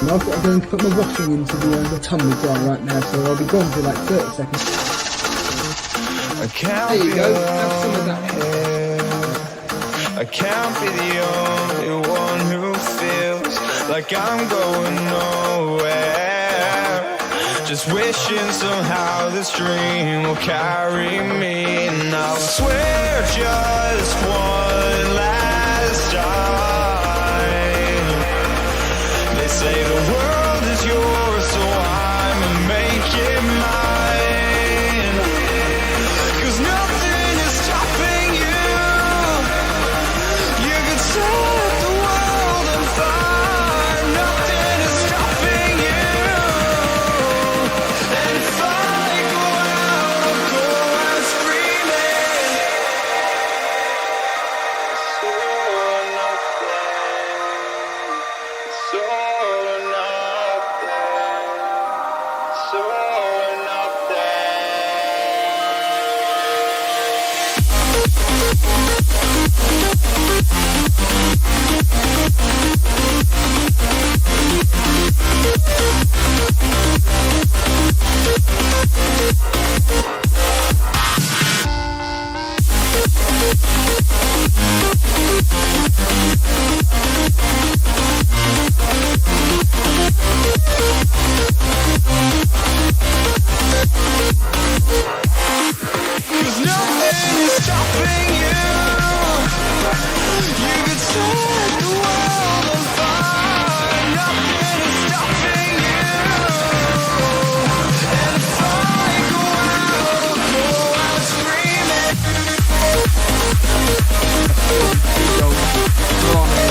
and I've got to go and put my washing into the tumble dryer right now, so I'll be gone for like 30 seconds. There you go, have some of that. I can't be the only one who feels like I'm going nowhere. Just wishing somehow this dream will carry me. And I'll swear just one last time. They say the world is yours, so I'ma make it mine. 'Cause nothing is stopping you. You can set the world on fire. Nothing is stopping you. And if I go out, I'll go out screaming. It's all or nothing. It's all or nothing. It's all or nothing. Cause nothing is stopping you. You can set the world on fire. Nothing is stopping you. And if I go out, I'll go out screaming. And if I go out, I'll go out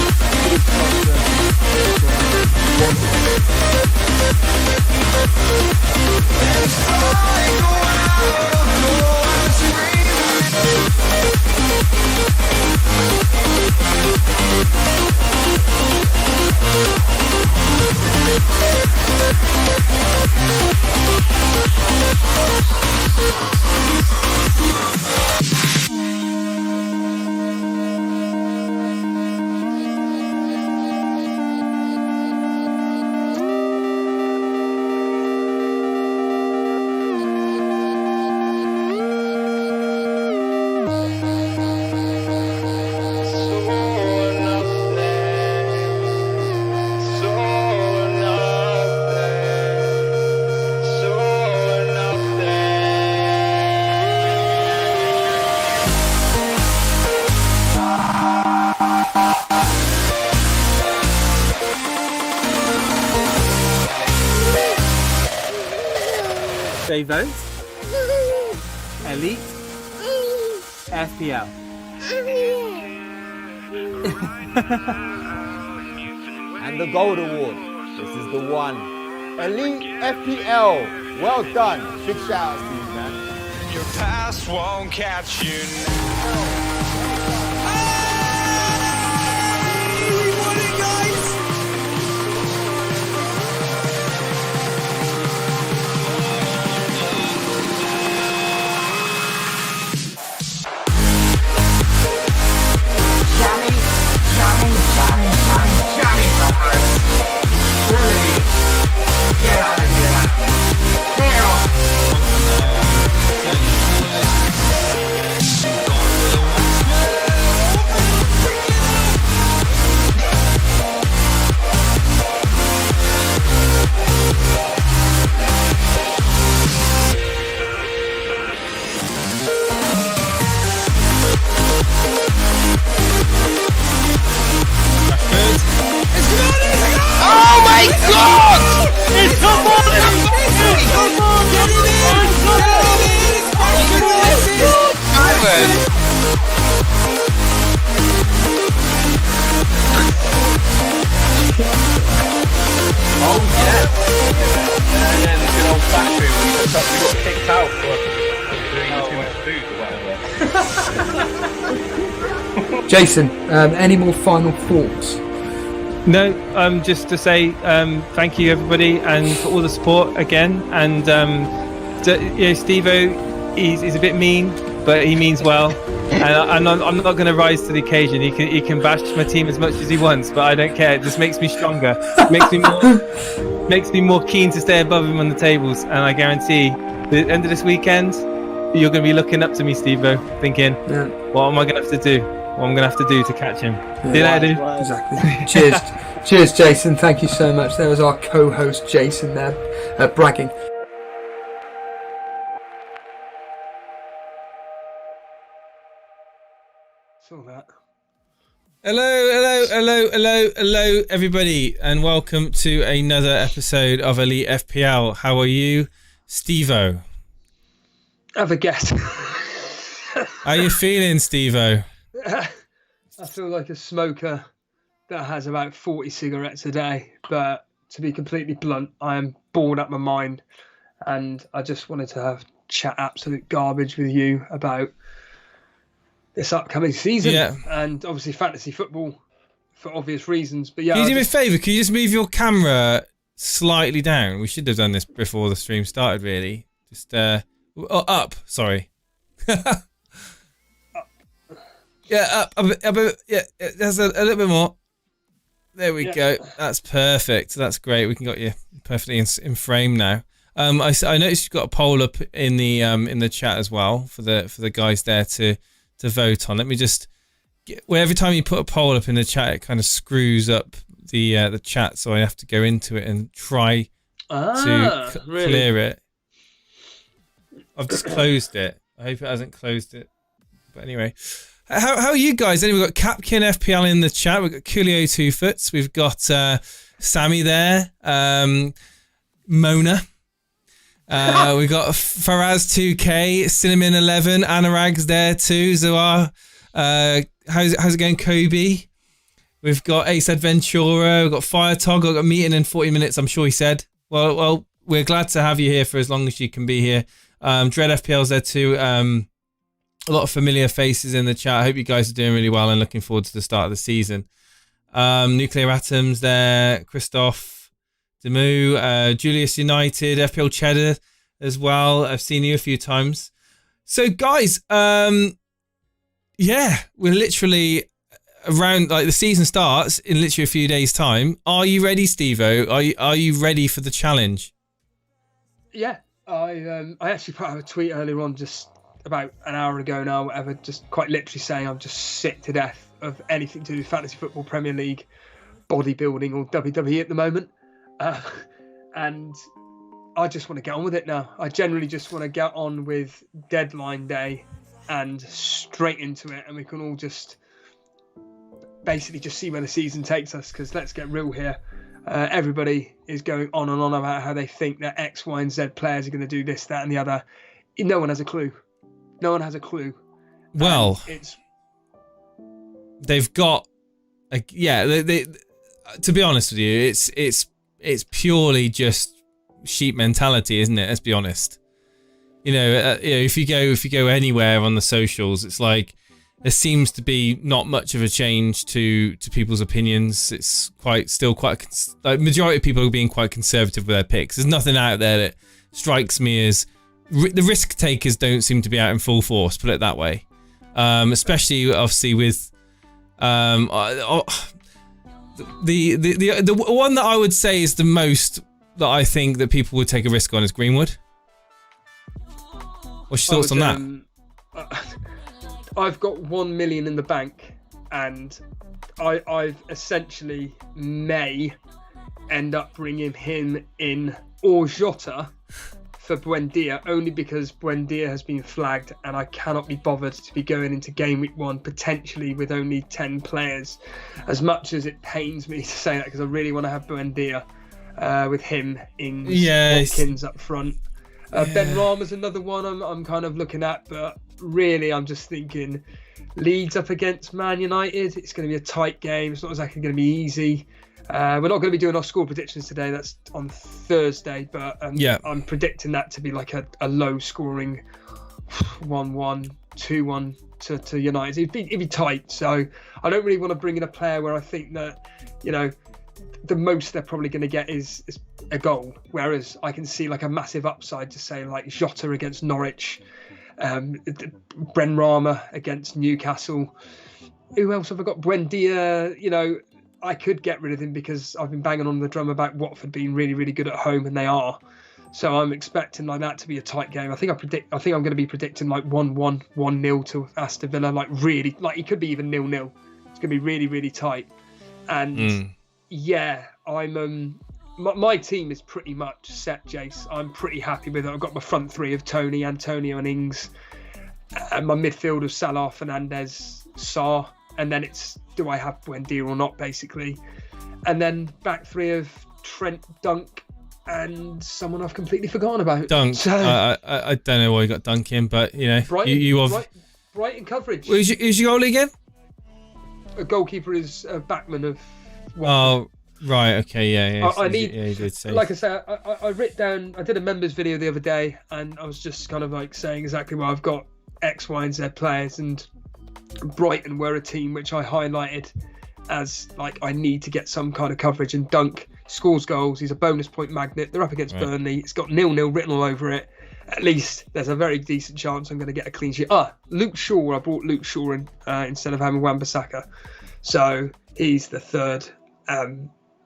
They vote Elite FPL. And the gold award. This is the one. Elite FPL. Well done. Big shout out to you, man. Your past won't catch you now. Jason, any more final thoughts? No, just to say thank you everybody and for all the support again. And Steve-O, he's a bit mean, but he means well, and I'm not going to rise to the occasion. He can bash my team as much as he wants, but I don't care. It just makes me stronger. Makes me more keen to stay above him on the tables. And I guarantee, the end of this weekend, you're going to be looking up to me, Steve-O, thinking, what am I going to have to do? What I'm going to have to do to catch him? Exactly. Cheers, Jason. Thank you so much. There was our co-host Jason there, bragging. Saw that. Hello, everybody, and welcome to another episode of Elite FPL. How are you, Steve-O? Have a guess. How you feeling, Steve-O? I feel like a smoker that has about 40 cigarettes a day, but to be completely blunt, I am bored out my mind, and I just wanted to chat absolute garbage with you about this upcoming season, and obviously fantasy football for obvious reasons. But can you do me a favour? Can you just move your camera slightly down? We should have done this before the stream started, really. Just up. Sorry. Yeah, up a bit. Yeah, there's a little bit more. There we go. That's perfect. That's great. We got you perfectly in frame now. I noticed you've got a poll up in the chat as well for the guys there to vote on. Let me just every time you put a poll up in the chat, it kind of screws up the chat, so I have to go into it and try to clear it. I've just closed it. I hope it hasn't closed it. But anyway, how are you guys? Anyway, we've got Capkin FPL in the chat. We've got Coolio 2foots. We've got Sammy there. Mona. We've got Faraz 2K, Cinnamon 11, Anurag's there too. Zoar, how's it going, Kobe? We've got Ace Adventura. We've got Fire Tog. We've got a meeting in 40 minutes. I'm sure he said. Well, we're glad to have you here for as long as you can be here. Dread FPL's there too. A lot of familiar faces in the chat. I hope you guys are doing really well and looking forward to the start of the season. Nuclear Atoms there, Christoph, Demu, Julius United, FPL Cheddar as well. I've seen you a few times. So guys, we're literally around, like, the season starts in literally a few days' time. Are you ready, Steve-O? Are you ready for the challenge? Yeah, I actually put out a tweet earlier on, just about an hour ago now, whatever, just quite literally saying I'm just sick to death of anything to do with fantasy football, Premier League, bodybuilding, or WWE at the moment. And I just want to get on with it now. I generally just want to get on with deadline day and straight into it, and we can all just basically just see where the season takes us, because let's get real here. Everybody is going on and on about how they think that X, Y, and Z players are going to do this, that, and the other. No one has a clue. No one has a clue. Well, they've got, they to be honest with you, it's purely just sheep mentality, isn't it? Let's be honest. If you go anywhere on the socials, it's like there seems to be not much of a change to people's opinions. It's still quite majority of people are being quite conservative with their picks. There's nothing out there that strikes me as the risk takers don't seem to be out in full force, put it that way. Especially obviously with the one that I would say is the most that I think that people would take a risk on is Greenwood. What's your thoughts on that? I've got 1 million in the bank, and I've essentially may end up bringing him in, or Jota, for Buendia, only because Buendia has been flagged and I cannot be bothered to be going into game week 1 potentially with only 10 players, as much as it pains me to say that, because I really want to have Buendia with him in Watkins up front. Ben Rama's another one I'm kind of looking at, but really I'm just thinking Leeds up against Man United, it's going to be a tight game. It's not exactly going to be easy. We're not going to be doing our score predictions today. That's on Thursday, but I'm predicting that to be like a low scoring 1-1, 2-1 to United. It'd be tight. So I don't really want to bring in a player where I think that, the most they're probably going to get is a goal. Whereas I can see like a massive upside to say like Jota against Norwich, Bren Rama against Newcastle. Who else have I got? Buendia. You know, I could get rid of him because I've been banging on the drum about Watford being really, really good at home, and they are. So I'm expecting like that to be a tight game. I think I'm going to be predicting like 1-1, 1-0 to Aston Villa. Like really, like it could be even 0-0. It's going to be really, really tight. And yeah, I'm my team is pretty much set, Jace. I'm pretty happy with it. I've got my front three of Tony, Antonio, and Ings, and my midfield of Salah, Fernandes, Sarr, and then it's do I have Buendia or not, basically, and then back three of Trent, Dunk, and someone I've completely forgotten about. Dunk. So, I don't know why you got Dunk in, but you know, Brighton coverage. Who's your goalie again? A goalkeeper is Backman of. Oh, right. Okay. Yeah. I need. Yeah, you did say. Like I said, I writ down. I did a members video the other day, and I was just kind of like saying exactly where I've got X, Y, and Z players, and Brighton were a team which I highlighted as like I need to get some kind of coverage. And Dunk scores goals. He's a bonus point magnet. They're up against Burnley. It's got 0-0 written all over it. At least there's a very decent chance I'm going to get a clean sheet. Luke Shaw. I brought Luke Shaw in instead of having Wan-Bissaka. So he's the third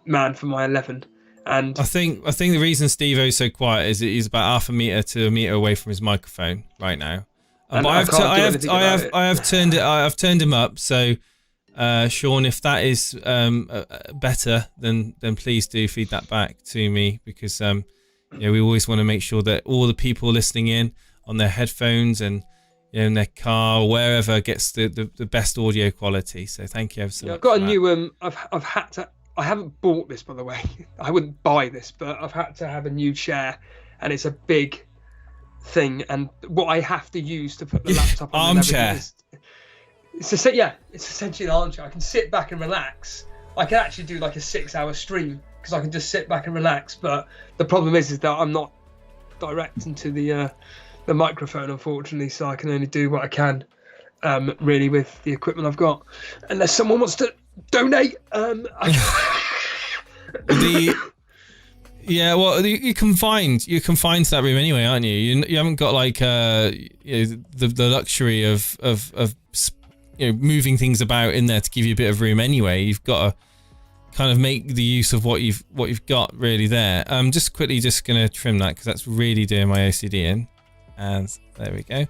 man for my 11. And I think the reason Steve-O's so quiet is that he's about half a metre to a metre away from his microphone right now. But I've turned him up. So Sean, if that is better, then please do feed that back to me, because we always want to make sure that all the people listening in on their headphones and in their car or wherever gets the best audio quality. So thank you ever so much. I've got a new I've had to. I haven't bought this, by the way. I wouldn't buy this, but I've had to have a new chair, and it's a big thing. And what I have to use to put the laptop on armchair. It's essentially an armchair. I can sit back and relax. I can actually do like a 6-hour stream because I can just sit back and relax. But the problem is that I'm not direct into the microphone, unfortunately, so I can only do what I can really with the equipment I've got, unless someone wants to donate. You're confined to that room anyway, aren't you? You haven't got like the luxury of moving things about in there to give you a bit of room anyway. You've got to kind of make the use of what you've got really there. I'm just quickly gonna trim that because that's really doing my OCD in. And there we go.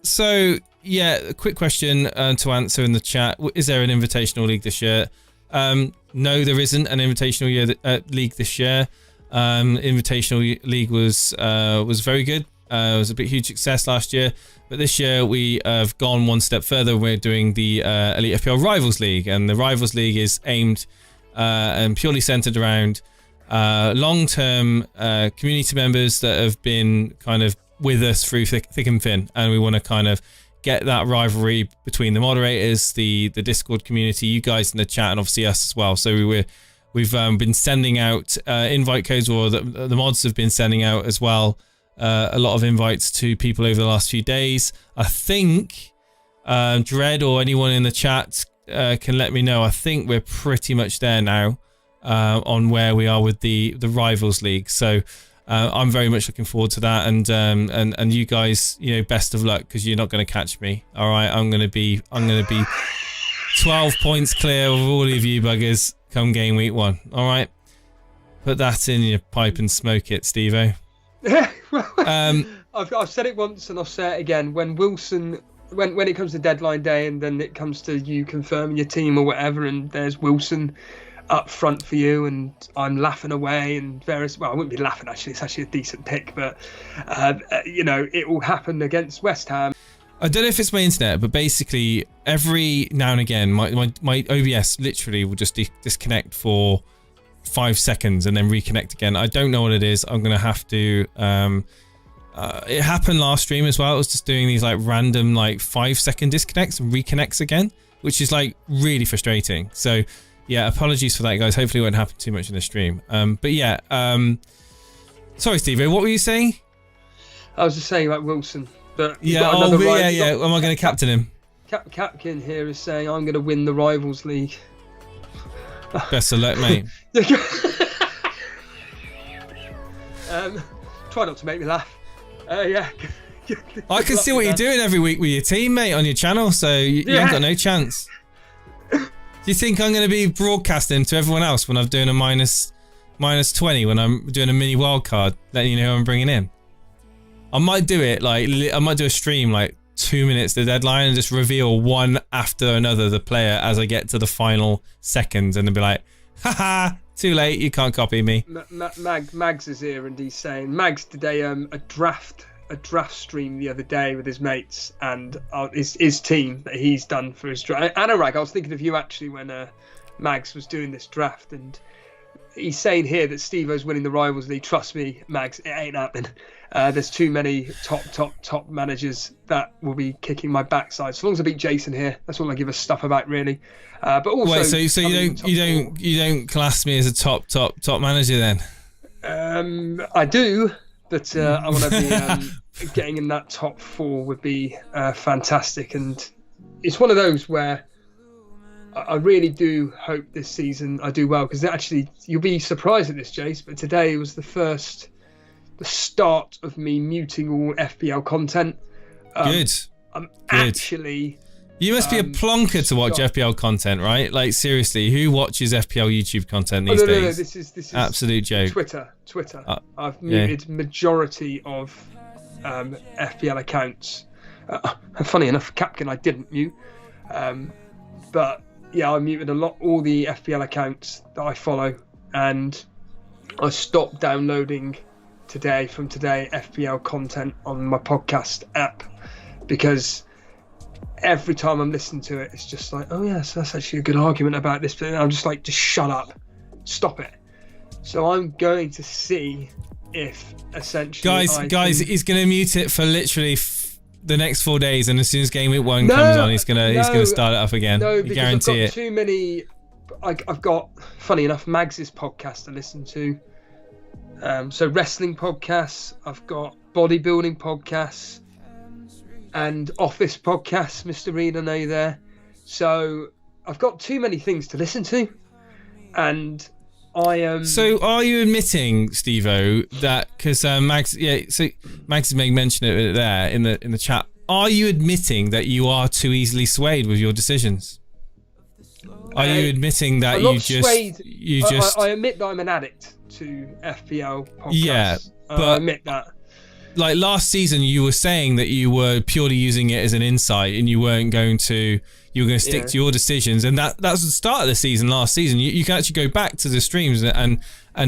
So yeah, a quick question to answer in the chat. Is there an invitational league this year? No, there isn't an invitational league this year. Invitational league was very good. It was a huge success last year, but this year we have gone one step further. We're doing the Elite FPL Rivals League, and the Rivals League is aimed and purely centered around long-term community members that have been kind of with us through thick and thin, and we want to kind of get that rivalry between the moderators, the Discord community, you guys in the chat, and obviously us as well. So we've been sending out invite codes, or the mods have been sending out as well a lot of invites to people over the last few days. I think Dread or anyone in the chat can let me know. I think we're pretty much there now on where we are with the Rivals League. So I'm very much looking forward to that, and you guys, best of luck, because you're not going to catch me. All right, I'm going to be 12 points clear of all of you buggers come game week 1. All right, put that in your pipe and smoke it, Steve-O. I've said it once and I'll say it again. When it comes to deadline day, and then it comes to you confirming your team or whatever, and there's Wilson up front for you, and I'm laughing away, and I wouldn't be laughing, actually, it's actually a decent pick, but it will happen against West Ham. I don't know if it's my internet, but basically every now and again my OBS literally will just disconnect for 5 seconds and then reconnect again. I don't know what it is. I'm gonna have to it happened last stream as well. It was just doing these like random 5-second disconnects and reconnects again, which is really frustrating. So yeah, apologies for that, guys. Hopefully it won't happen too much in the stream. But yeah, sorry, Steve, what were you saying? I was just saying about Wilson. But yeah, Am I going to captain him? Capkin here is saying I'm going to win the Rivals League. Best of luck, mate. Try not to make me laugh. Yeah, I can see what you're doing every week with your team, mate, on your channel, so you ain't got no chance. Do you think I'm going to be broadcasting to everyone else when I'm doing a minus 20 when I'm doing a mini wildcard, letting you know who I'm bringing in? I might do it, I might do a stream 2 minutes to the deadline and just reveal one after another the player as I get to the final seconds, and then be like, haha, too late, you can't copy me. Mags is here, and he's saying Mags did a draft stream the other day with his mates and his team that he's done for his draft. Anurag, I was thinking of you actually when Mags was doing this draft, and he's saying here that Steve-O's winning the Rivals League. Trust me, Mags, it ain't happening. There's too many top managers that will be kicking my backside. So long as I beat Jason here, that's all I give a stuff about, really. But also, wait, so you don't class me as a top manager then? I do, but I want to be getting in that top 4 would be fantastic, and it's one of those where I really do hope this season I do well, because actually you'll be surprised at this, Jace, but today was the start of me muting all FPL content. Good. I'm actually. You must be a plonker to watch FPL content, right? Seriously, who watches FPL YouTube content these days? No, this is absolute joke. Twitter. I've muted majority of FPL accounts. Funny enough, Capkin I didn't mute, but yeah, I muted all the FPL accounts that I follow, and I stopped downloading from today FPL content on my podcast app, because every time I'm listening to it, it's just like, oh yes, that's actually a good argument about this, but I'm just like, just shut up, stop it. So I'm going to see if essentially guys, he's going to mute it for literally the next 4 days, and as soon as Game Week 1 comes on, he's gonna start it up again. No, because guarantee I've got too many. I've got, funny enough, Mags's podcast to listen to. So wrestling podcasts. I've got bodybuilding podcasts and office podcasts. Mr. Reed, I know you there. So I've got too many things to listen to, and I am. So are you admitting, Steve-O, that because Mags? Yeah. So Mags has made mention of it there in the chat. Are you admitting that you are too easily swayed with your decisions? Are you admitting that I admit that I'm an addict to FPL podcasts. Yeah, but I admit that. Last season, you were saying that you were purely using it as an insight, and you weren't going to. You were going to stick to your decisions, and that was the start of the season. Last season, you can actually go back to the streams and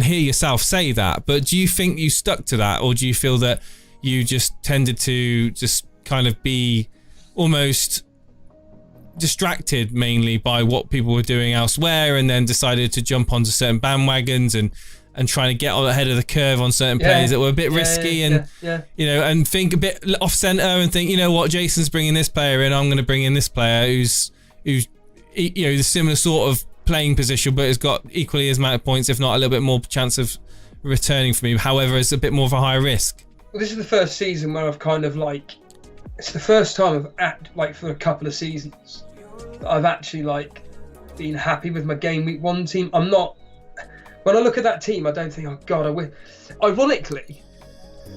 hear yourself say that. But do you think you stuck to that, or do you feel that you just tended to just kind of be almost distracted mainly by what people were doing elsewhere, and then decided to jump onto certain bandwagons and trying to get on ahead of the curve on certain players that were a bit risky and and think a bit off center and think, you know what, Jason's bringing this player in, I'm going to bring in this player who's the similar sort of playing position but has got equally as amount of points, if not a little bit more chance of returning for me, however it's a bit more of a high risk. Well, this is the first season where I've kind of it's the first time I've for a couple of seasons that I've actually been happy with my Game Week 1 team. I'm not. When I look at that team, I don't think, oh God, I wish. Ironically,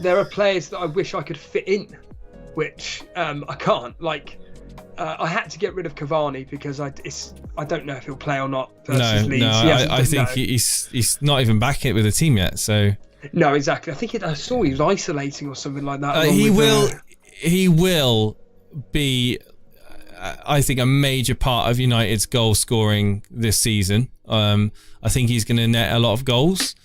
there are players that I wish I could fit in, which I can't. I had to get rid of Cavani because I don't know if he'll play or not versus Leeds. I think he's not even back with the team yet. So no, exactly. I think I saw he was isolating or something like that. He will be. I think a major part of United's goal scoring this season. I think he's going to net a lot of goals,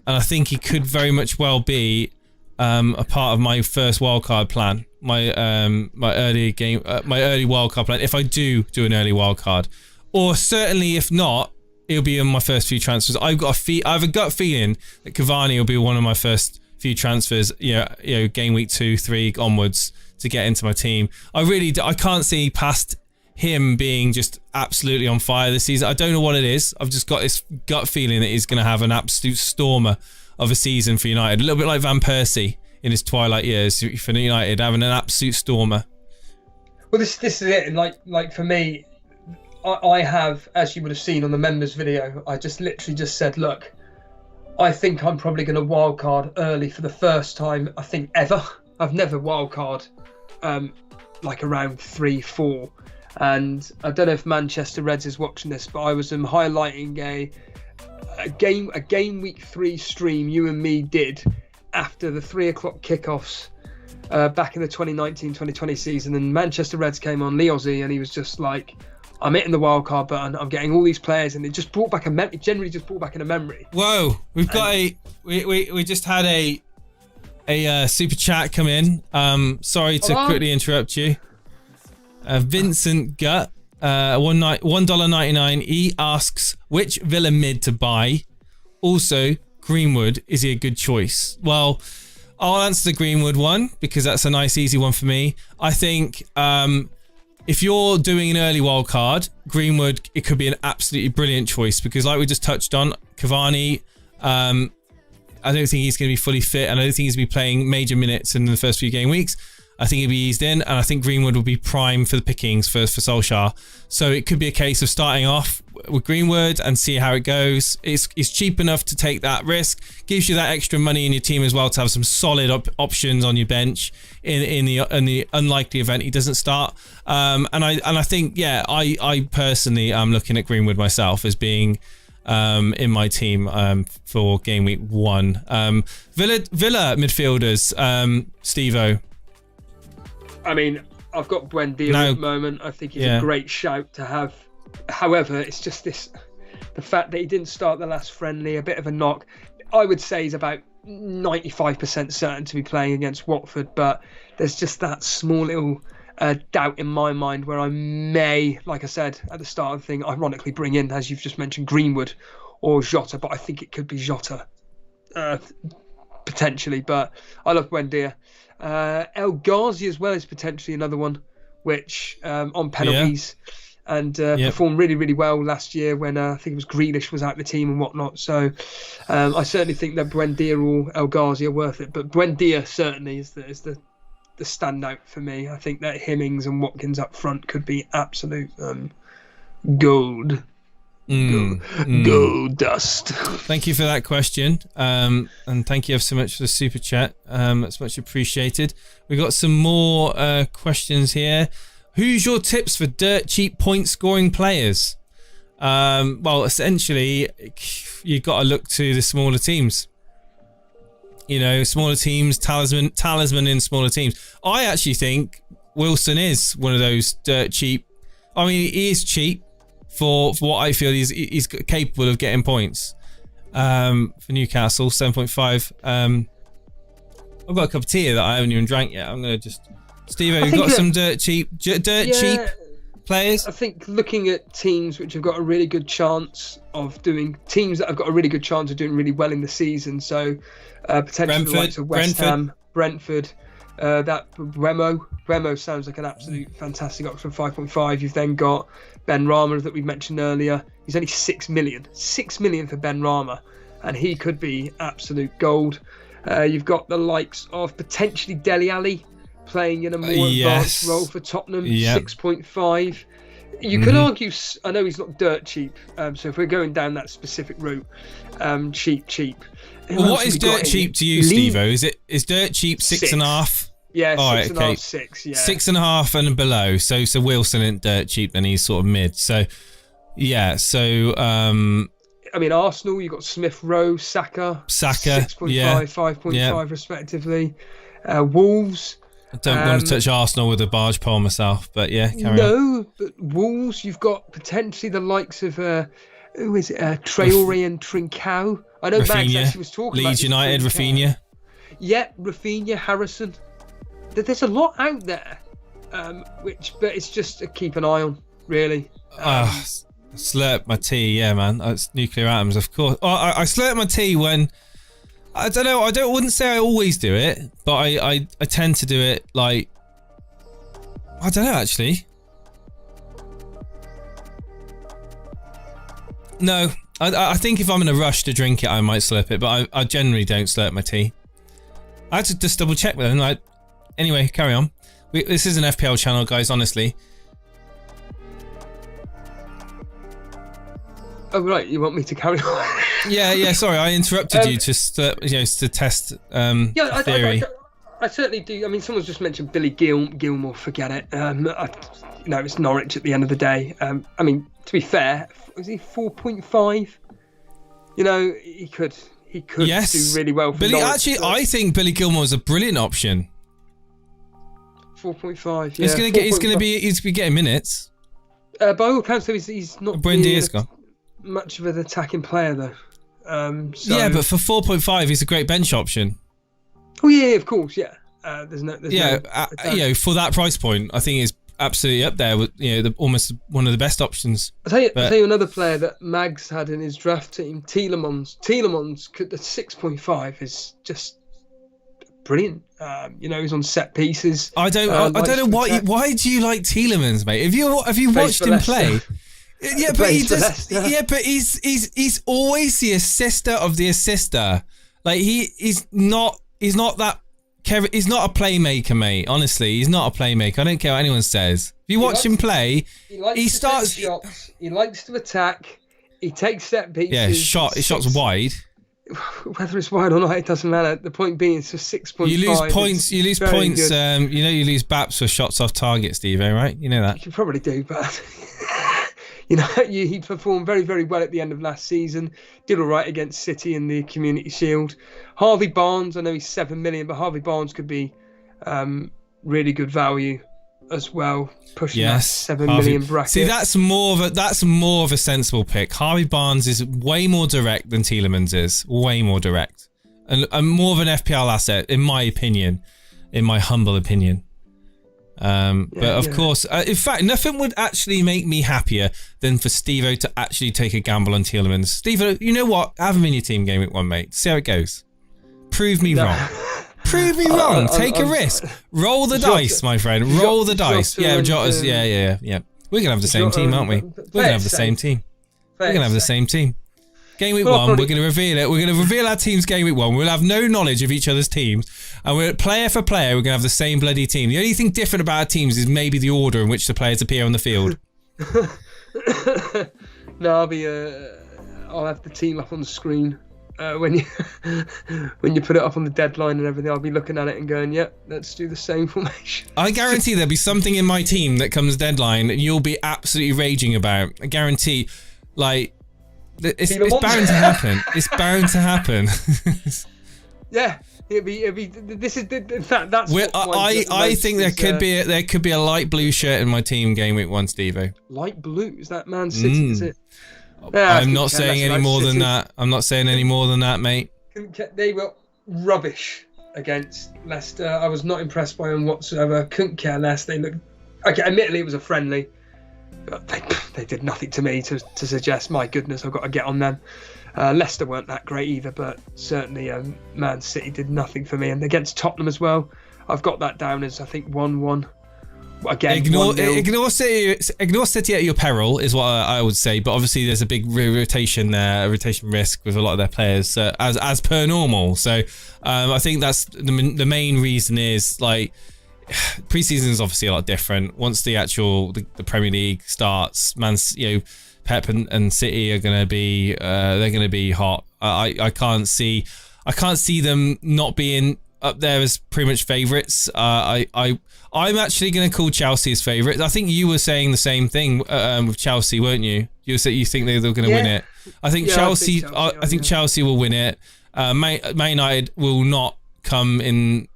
and I think he could very much well be a part of my first wildcard plan, my early wildcard plan. If I do an early wildcard, or certainly if not, it'll be in my first few transfers. I have a gut feeling that Cavani will be one of my first few transfers. Game week 2, 3 onwards to get into my team. I can't see past him being just absolutely on fire this season. I don't know what it is. I've just got this gut feeling that he's going to have an absolute stormer of a season for United. A little bit like Van Persie in his twilight years for United, having an absolute stormer. Well, this is it. Like for me, I have, as you would have seen on the members video, I just literally just said, look, I think I'm probably going to wildcard early for the first time, I think, ever. I've never wildcard like around 3-4. And I don't know if Manchester Reds is watching this, but I was highlighting a game week 3 stream you and me did after the 3 o'clock kickoffs back in the 2019-2020 season, and Manchester Reds came on, Lee Ozzy, and he was just like, I'm hitting the wildcard button, I'm getting all these players, and it just brought back it generally just brought back in a memory. Whoa, we've got we just had a super chat come in. Sorry to quickly interrupt you. Vincent Gut, $1.99. He asks which Villa mid to buy. Also, Greenwood, is he a good choice? Well, I'll answer the Greenwood one because that's a nice, easy one for me. I think if you're doing an early wild card, Greenwood, it could be an absolutely brilliant choice because, like we just touched on, Cavani, I don't think he's going to be fully fit, and I don't think he's going to be playing major minutes in the first few game weeks. I think he'll be eased in, and I think Greenwood will be prime for the pickings for Solskjaer. So it could be a case of starting off with Greenwood and see how it goes. It's cheap enough to take that risk. Gives you that extra money in your team as well to have some solid options on your bench in the unlikely event he doesn't start. And I think, yeah, I personally am looking at Greenwood myself as being in my team for game week 1. Villa midfielders, Steve-O. I mean, I've got Buendia at the moment. I think he's a great shout to have. However, it's just the fact that he didn't start the last friendly, a bit of a knock. I would say he's about 95% certain to be playing against Watford, but there's just that small little doubt in my mind where I may, like I said at the start of the thing, ironically bring in, as you've just mentioned, Greenwood or Jota, but I think it could be Jota potentially. But I love Buendia. El Ghazi as well is potentially another one, which on penalties and performed really, really well last year when I think it was Grealish was out of the team and whatnot. So I certainly think that Buendia or El Ghazi are worth it, but Buendia certainly is the standout for me. I think that Hemmings and Watkins up front could be absolute gold. Gold dust. Thank you for that question, and thank you so much for the super chat. That's much appreciated. We got some more questions here. Who's your tips for dirt cheap point scoring players? Well, essentially, you've got to look to the smaller teams. You know, smaller teams, talisman in smaller teams. I actually think Wilson is one of those dirt cheap. I mean, he is cheap. For what I feel he's capable of getting points. For Newcastle, 7.5. I've got a cup of tea here that I haven't even drank yet. I'm going to just... Steve, have you got some dirt cheap players? I think looking at teams which have got a really good chance of doing... Teams that have got a really good chance of doing really well in the season. So potentially the likes of West Ham, Brentford, that Remo sounds like an absolute fantastic option, 5.5. You've then got Ben Rama that we mentioned earlier. He's only 6 million. 6 million for Ben Rama, and he could be absolute gold. You've got the likes of potentially Dele Alli playing in a more advanced role for Tottenham, 6.5. You could argue, I know he's not dirt cheap, so if we're going down that specific route, cheap. Well, what is dirt cheap to you, Steve-O? Is dirt cheap 6.5? Yeah, 6.5, 6. Yeah, 6.5 and below. So Wilson isn't dirt cheap, then he's sort of mid. So yeah. So I mean, Arsenal, you got Smith Rowe, Saka, 6.5, 5.5 respectively. Wolves. I don't want to touch Arsenal with a barge pole myself, but yeah, carry on. But Wolves, you've got potentially the likes of who is it? Traore and Trincao. I know Max actually was talking about Leeds United, Rafinha. Yeah, Rafinha, Harrison. There's a lot out there, but it's just to keep an eye on, really. Slurp my tea, yeah, man. It's nuclear atoms, of course. I slurp my tea when I don't know. Wouldn't say I always do it, but I tend to do it like I don't know actually. No, I think if I'm in a rush to drink it, I might slurp it, but I generally don't slurp my tea. I had to just double check with them. Anyway, carry on. This is an FPL channel, guys, honestly. Oh, right. You want me to carry on? Yeah. Sorry, I interrupted you to test theory. I certainly do. I mean, someone's just mentioned Billy Gilmore. Forget it. It's Norwich at the end of the day. I mean, to be fair, was he 4.5? You know, he could do really well for Billy. Norwich, Actually, I think Billy Gilmore is a brilliant option. 4.5. Yeah, he's gonna be getting minutes. By all accounts, he's not much of an attacking player though. Yeah, but for 4.5, he's a great bench option. Oh yeah, of course, yeah. For that price point, I think he's absolutely up there with almost one of the best options. I'll tell you another player that Mags had in his draft team, Tielemans. Tielemans at 6.5 is just brilliant. He's on set pieces. I don't know why do you like Tielemans, mate? Have you watched him play? Yeah, but he's always the assister of the assister. Like he's not a playmaker, mate. Honestly, he's not a playmaker. I don't care what anyone says. If you watch him play, he starts shots. He likes to attack. He takes set pieces. Yeah, shots wide. Whether it's wide or not, it doesn't matter. The point being, it's just 6.5. You lose points. You lose points. You lose BAPs for shots off target, Steve. Right? You know that. You probably do, but he performed very, very well at the end of last season. Did all right against City in the Community Shield. Harvey Barnes, I know he's 7 million, but Harvey Barnes could be really good value as well, pushing that 7 million bracket. See, that's more of a sensible pick. Harvey Barnes is way more direct than Tielemans is, way more direct, and more of an FPL asset, in my opinion, in my humble opinion. But of course, in fact, nothing would actually make me happier than for Steve-O to actually take a gamble on Tielemans. Steve-O, you know what? Have him in your team game week 1, mate. See how it goes. Prove me wrong. Prove me wrong. Take a risk. Roll the dice, my friend. Roll the dice. Yeah, Jota's. Yeah. We're gonna have the same team, aren't we? We're gonna have the same team. Game week 1, we're gonna reveal it. We're gonna reveal our teams game week 1. We'll have no knowledge of each other's teams, and we're player for player. We're gonna have the same bloody team. The only thing different about our teams is maybe the order in which the players appear on the field. No, I'll have the team up on the screen. When you put it up on the deadline and everything, I'll be looking at it and going, "Yep, let's do the same formation." I guarantee there'll be something in my team that comes deadline and you'll be absolutely raging about. I guarantee, it's bound to happen. It's bound to happen. Yeah, it'd be. This is in fact that's. I think there could be a light blue shirt in my team game week 1, Steve-O. Light blue? Is that Man City? Is it? I'm not saying any more than that. I'm not saying any more than that, mate. They were rubbish against Leicester. I was not impressed by them whatsoever. Couldn't care less. They looked. Okay, admittedly it was a friendly, but they did nothing to me to suggest, my goodness, I've got to get on them. Leicester weren't that great either, but certainly Man City did nothing for me. And against Tottenham as well, I've got that down as I think 1-1. Again, ignore City at your peril is what I would say, but obviously there's a big rotation there, a rotation risk with a lot of their players as per normal. So I think that's the main reason is pre-season is obviously a lot different. Once the Premier League starts, Pep and City are going to be they're going to be hot. I can't see them not being up there as pretty much favourites. I'm actually going to call Chelsea as favourites. I think you were saying the same thing with Chelsea, weren't you? You think they were going to win it. I think Chelsea. I think Chelsea will win it. Man United will not come in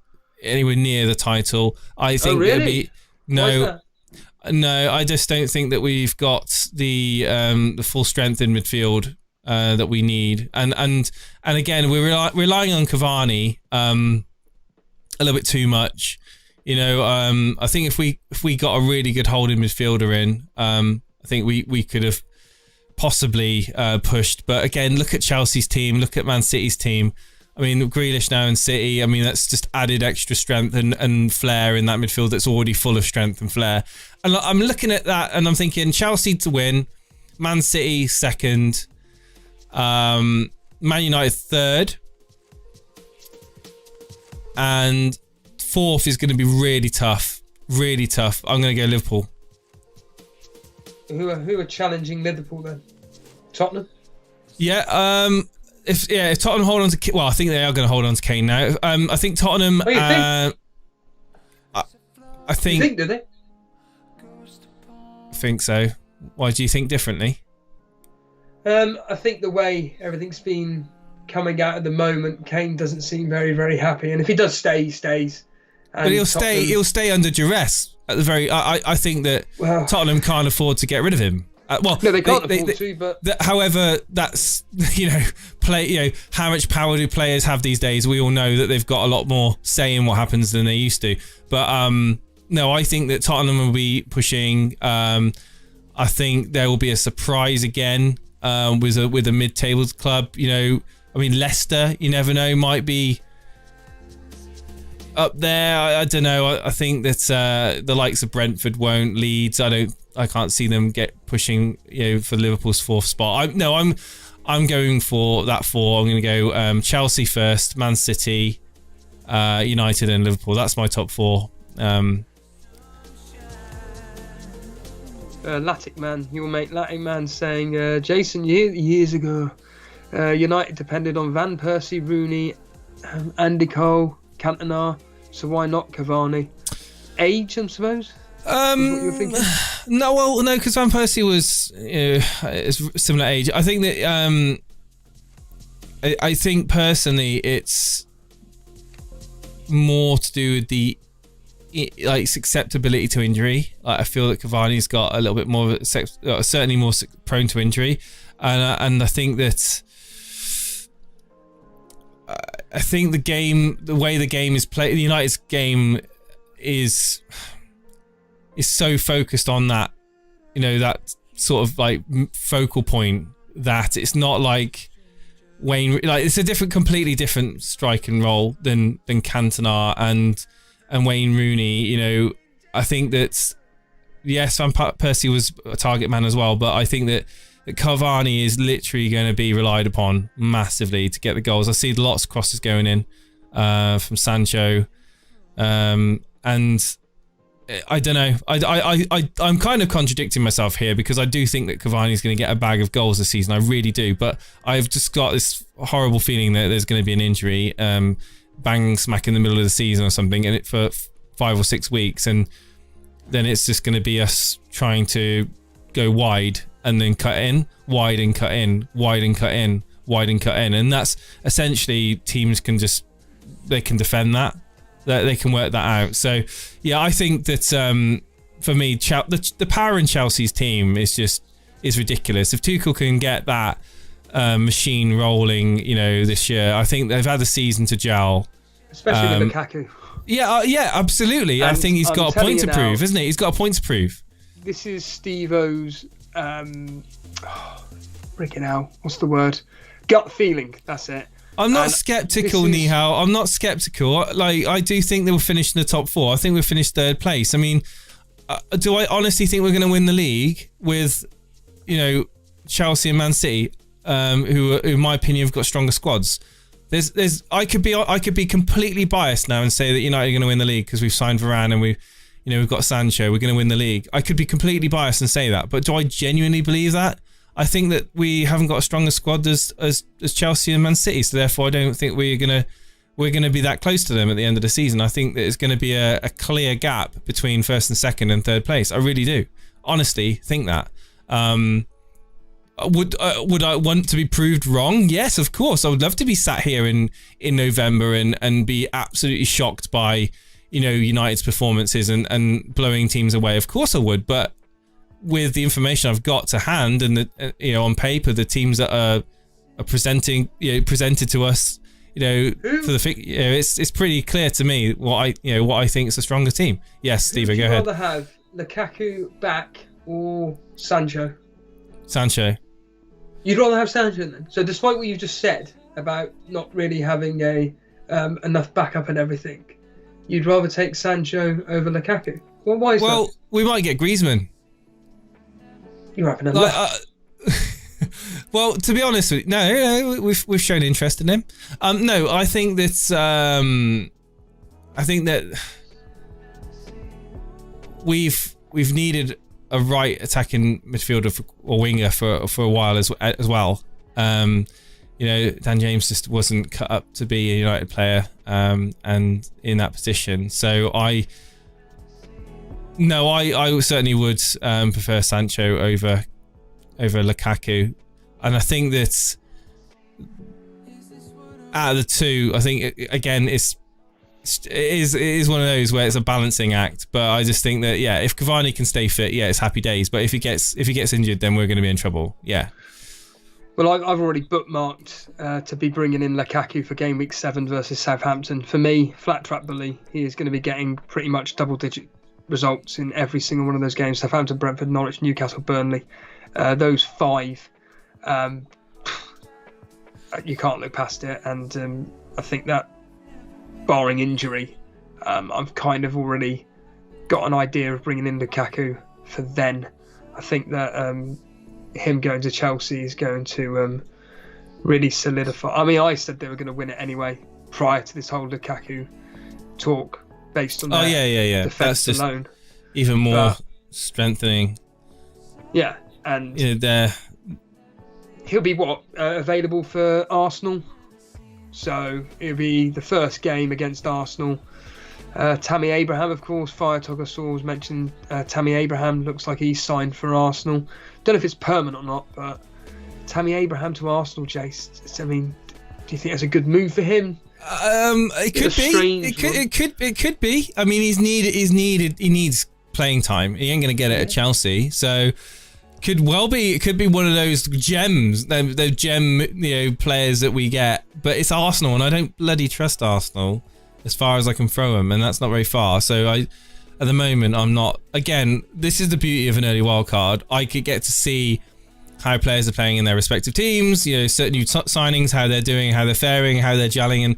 anywhere near the title. I think really? It'll be no. I just don't think that we've got the full strength in midfield that we need. And again, we're relying on Cavani a little bit too much. I think if we got a really good holding midfielder in, I think we could have possibly pushed. But again, look at Chelsea's team, look at Man City's team. I mean, Grealish now in City, I mean, that's just added extra strength and flair in that midfield that's already full of strength and flair. And I'm looking at that and I'm thinking Chelsea to win, Man City second, Man United third, and fourth is going to be really tough. Really tough. I'm going to go Liverpool. Who are challenging Liverpool then? Tottenham? Yeah. if Tottenham hold on to, well, I think they are going to hold on to Kane now. I think Tottenham. What do you think? I think. You think, do they? I think so. Why do you think differently? I think the way everything's been coming out at the moment, Kane doesn't seem very, very happy. And if he does stay, he stays. And But he'll stay under duress at the very. I think that Tottenham can't afford to get rid of him. Well, no, they can't afford to. But however, that's how much power do players have these days? We all know that they've got a lot more say in what happens than they used to. But no, I think that Tottenham will be pushing. I think there will be a surprise again with a mid-table club. I mean, Leicester, you never know, might be up there. I don't know. I think that the likes of Brentford won't. Leeds, I can't see them pushing for Liverpool's 4th spot. I'm going for that 4. I'm going to go Chelsea first, Man City, United and Liverpool. That's my top 4. Latic Man, your mate Latic Man saying, Jason, years ago, United depended on Van Persie, Rooney, Andy Cole, Cantona, so why not Cavani? Age, I suppose? Is what you're thinking? No, because Van Persie was is similar age. I think that I think personally it's more to do with the susceptibility to injury. I feel that Cavani's got a little bit more, certainly more prone to injury, and I think that the way the game is played, the United's game is so focused on that, that sort of like focal point, that it's not like Wayne, it's a completely different strike and role than Cantona and Wayne Rooney. I think that yes, Van Persie was a target man as well, but I think that Cavani is literally going to be relied upon massively to get the goals. I see lots of crosses going in from Sancho, and I don't know. I'm kind of contradicting myself here, because I do think that Cavani is going to get a bag of goals this season. I really do, but I've just got this horrible feeling that there's going to be an injury, bang smack in the middle of the season or something, and for 5 or 6 weeks, and then it's just going to be us trying to go wide and then cut in, wide and cut in, wide and cut in, wide and cut in, and that's essentially teams can defend that. They can work that out. So yeah, I think that for me, the power in Chelsea's team is ridiculous. If Tuchel can get that machine rolling, this year, I think they've had a season to gel, especially with Lukaku. Yeah, absolutely. And I think he's got a point to prove, isn't he? He's got a point to prove. This is Steve-O's freaking hell, what's the word? Gut feeling. That's it. I'm not skeptical, Nihal. I'm not skeptical. I do think they will finish in the top 4. I think we'll finish 3rd place. I mean, do I honestly think we're going to win the league with, Chelsea and Man City, who in my opinion have got stronger squads? I could be completely biased now and say that United are going to win the league because we've signed Varane and we've got Sancho. We're going to win the league. I could be completely biased and say that, but do I genuinely believe that? I think that we haven't got a stronger squad as Chelsea and Man City, so therefore I don't think we're gonna be that close to them at the end of the season. I think that it's going to be a clear gap between 1st and 2nd and 3rd place. I really do, honestly think that. Would I want to be proved wrong? Yes, of course. I would love to be sat here in November and be absolutely shocked by United's performances and blowing teams away. Of course I would, but with the information I've got to hand and on paper, the teams that are presented to us, for the it's pretty clear to me what I think is a stronger team. Yes, Steve, go ahead. Would you rather have Lukaku back or Sancho? Sancho. You'd rather have Sancho then? So despite what you've just said about not really having enough backup and everything, you'd rather take Sancho over Lukaku? Well, why is that? Well, we might get Griezmann. You're having enough. Well, to be honest with you, no, we've shown interest in him. No, I think that we've needed a right attacking midfielder or winger for a while as well. Dan James just wasn't cut up to be a United player, and in that position. So I certainly would prefer Sancho over Lukaku, and I think that out of the two, I think again it is one of those where it's a balancing act. But I just think that if Cavani can stay fit, it's happy days. But if he gets injured, then we're going to be in trouble. Yeah. Well, I've already bookmarked to be bringing in Lukaku for game week 7 versus Southampton. For me, flat track bully, he is going to be getting pretty much double-digit results in every single one of those games. Southampton, Brentford, Norwich, Newcastle, Burnley. Those 5, you can't look past it. And I think that, barring injury, I've kind of already got an idea of bringing in Lukaku for then. I think that... him going to Chelsea is going to really solidify. I mean, I said they were going to win it anyway prior to this whole Lukaku talk, based on their defense That's alone. Even more strengthening. Yeah, and he'll be available for Arsenal. So it'll be the first game against Arsenal. Tammy Abraham, of course, Fire Togasaur was mentioned. Tammy Abraham looks like he's signed for Arsenal. Don't know if it's permanent or not, but Tammy Abraham to Arsenal, Jace. I mean, do you think that's a good move for him? It could be. It could be. I mean, he needs playing time. He ain't going to get it at Chelsea, so could well be. It could be one of those gems, the gem players that we get. But it's Arsenal, and I don't bloody trust Arsenal as far as I can throw them, and that's not very far. So at the moment, I'm not. Again, this is the beauty of an early wildcard. I could get to see how players are playing in their respective teams. Certain new signings, how they're doing, how they're faring, how they're gelling, and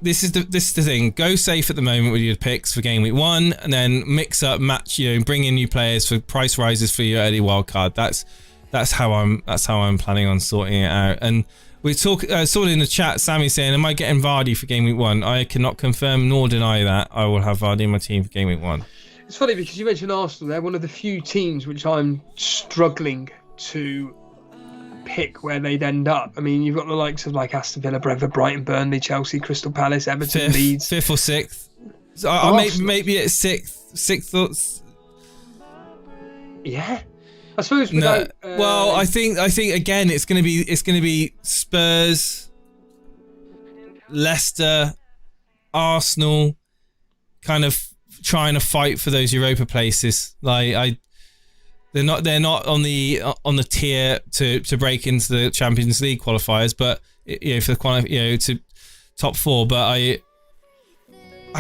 this is the thing. Go safe at the moment with your picks for game week 1, and then mix up, match, bring in new players for price rises for your early wildcard. That's how I'm planning on sorting it out. And we saw it in the chat, Sammy saying, am I getting Vardy for game week 1? I cannot confirm nor deny that. I will have Vardy in my team for game week 1. It's funny because you mentioned Arsenal. They're one of the few teams which I'm struggling to pick where they'd end up. I mean, you've got the likes of Aston Villa, Brentford, Brighton, Burnley, Chelsea, Crystal Palace, Everton, Leeds. 5th or 6th. So maybe at 6th. Yeah. I suppose without, well, I think again it's going to be Spurs, Leicester, Arsenal, kind of trying to fight for those Europa places. They're not on the tier to break into the Champions League qualifiers, but for the to top 4. But I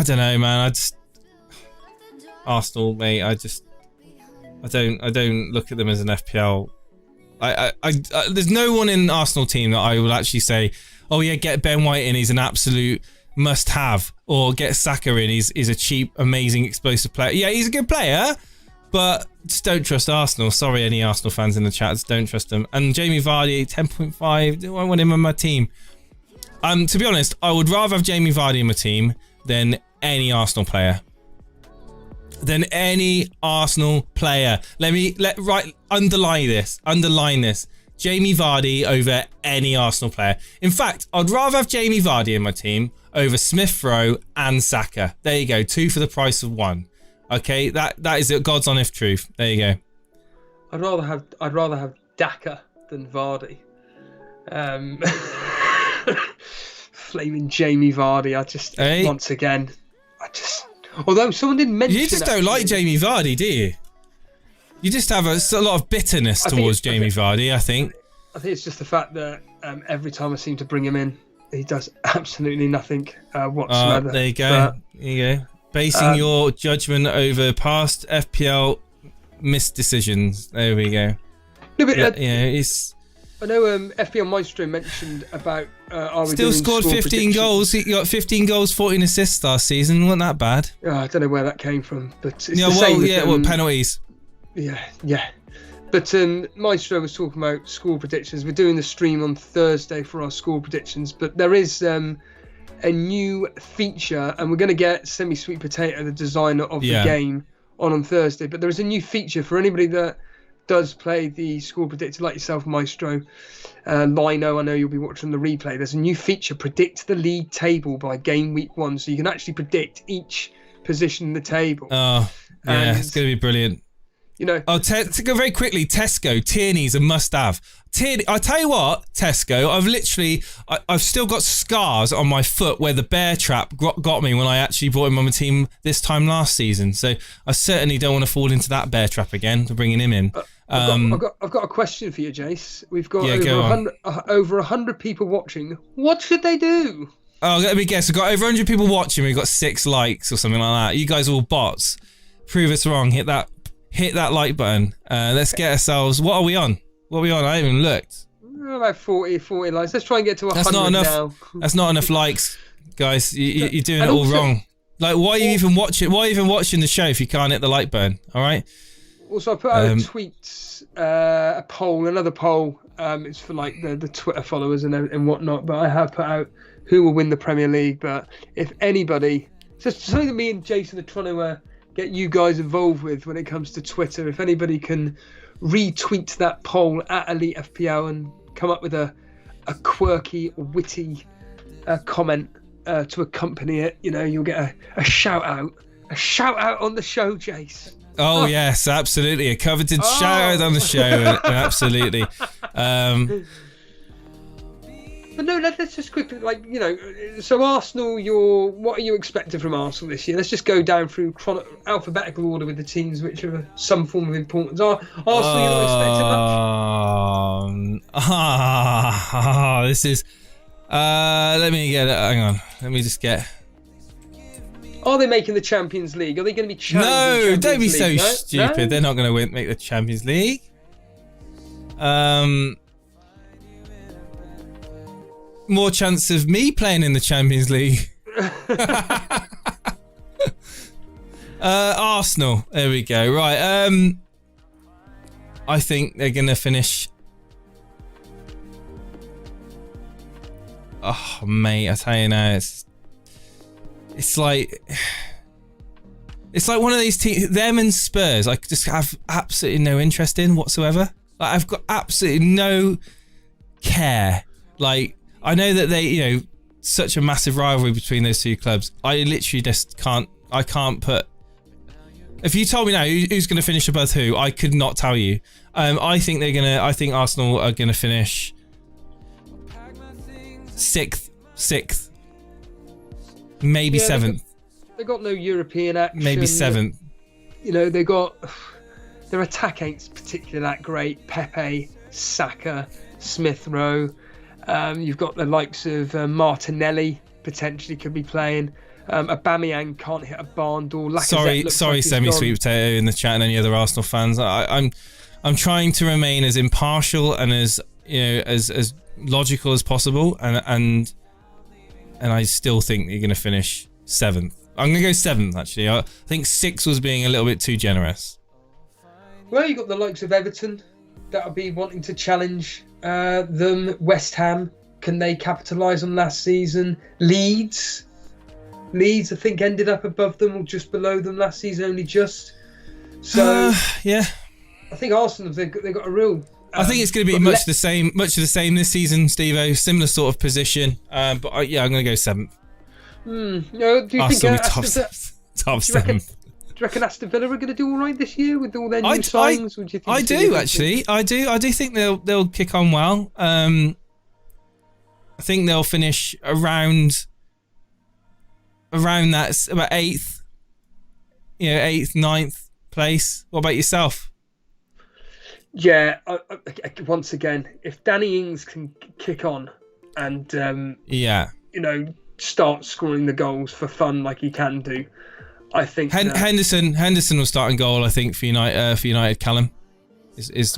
don't know, man. Arsenal, mate. I don't look at them as an FPL. There's no one in the Arsenal team that I would actually say, oh yeah, get Ben White in, he's an absolute must-have, or get Saka in, he's a cheap, amazing, explosive player. Yeah, he's a good player, but just don't trust Arsenal. Sorry, any Arsenal fans in the chat, just don't trust them. And Jamie Vardy, 10.5, do I want him on my team? To be honest, I would rather have Jamie Vardy in my team than any Arsenal player. Underline this. Jamie Vardy over any Arsenal player. In fact, I'd rather have Jamie Vardy in my team over Smith Rowe and Saka. There you go, 2 for the price of 1. Okay, that is God's honest truth. There you go. I'd rather have Daka than Vardy. Flaming Jamie Vardy. Once again, although someone didn't mention, you just don't like Jamie Vardy, do you? You just have a lot of bitterness towards Jamie Vardy, I think. I think it's just the fact that every time I seem to bring him in, he does absolutely nothing whatsoever. There you go. Basing your judgment over past FPL missed decisions. There we go. No, but it's. I know FPL Maestro mentioned about still scored 15 goals. He got 15 goals, 14 assists last season. Wasn't that bad? I don't know where that came from, but it's the same. Penalties. Yeah. But Maestro was talking about score predictions. We're doing the stream on Thursday for our score predictions, but there is a new feature, and we're going to get Semi-Sweet Potato, the designer of the game, on Thursday. But there is a new feature for anybody that does play the score predictor like yourself, Maestro, Lino, I know you'll be watching the replay. There's a new feature, Predict the League Table by Game Week 1. So you can actually predict each position in the table. Oh, yeah, it's going to be brilliant. You know, to go very quickly, Tesco, Tierney's a must-have. Tierney, I tell you what, Tesco, I've still got scars on my foot where the bear trap got me when I actually brought him on my team this time last season. So I certainly don't want to fall into that bear trap again for bringing him in. I've got a question for you, Jace. We've got over 100 people watching. What should they do? Oh, let me guess. We've got over 100 people watching. We've got 6 likes or something like that. You guys are all bots. Prove us wrong. Hit that like button. Let's get ourselves. What are we on? I haven't even looked. About 40 likes. Let's try and get to 100 That's not enough. now. That's not enough likes, guys. You're doing it all wrong. Like, why are you even watching? Why are you even watching the show if you can't hit the like button? All right. Also, I put out a tweet, a poll, another poll. It's for like the Twitter followers and whatnot. But I have put out who will win the Premier League. But if anybody, so something that me and Jason are trying to get you guys involved with when it comes to Twitter. If anybody can retweet that poll at Elite FPL and come up with a quirky, witty comment to accompany it, you know, you'll get a shout out on the show, Jace. Oh yes, absolutely, a coveted shout out on the show, absolutely. But no, let's just quickly, like, you know, so Arsenal, what are you expecting from Arsenal this year? Let's just go down through alphabetical order with the teams which are of some form of importance. Arsenal, you're not expecting much? This is, let me get it, hang on, let me just get... Are they making the Champions League? Are they going to be challenging No, don't be so League? stupid. No? They're not going to make the Champions League. More chance of me playing in the Champions League. Arsenal. There we go. Right. I think they're going to finish. Oh, mate, I tell you now, it's like one of these teams, them and Spurs, I just have absolutely no interest in whatsoever. Like, I've got absolutely no care. Like, I know that they, you know, such a massive rivalry between those two clubs. I literally just can't put... If you told me now who's going to finish above who, I could not tell you. I think Arsenal are going to finish sixth, maybe seventh. They got no European action. Maybe seventh. You know, their attack ain't particularly that great. Pepe, Saka, Smith Rowe. You've got the likes of Martinelli potentially could be playing. Aubameyang can't hit a barn door. Sorry, semi-sweet potato in the chat and any other Arsenal fans. I'm trying to remain as impartial and as, you know, as logical as possible, and I still think you're going to finish seventh. I'm going to go seventh, actually. I think 6 was being a little bit too generous. Well, you've got the likes of Everton that'll be wanting to challenge them. West Ham, can they capitalise on last season? Leeds, I think, ended up above them or just below them last season, only just. So yeah, I think Arsenal, they've got a real. I think it's going to be much the same this season, Steve-O. Similar sort of position, but yeah, I'm going to go seventh. No, do you Arsenal think top seventh? Do you reckon Aston Villa are going to do all right this year with all their new signings? Or do you think I do actually. I do think they'll kick on well. I think they'll finish around that, about 8th. You know, 8th, 9th place. What about yourself? Yeah, once again, if Danny Ings can kick on and you know, start scoring the goals for fun like he can do, I think Henderson will start in goal. I think for United, Callum is.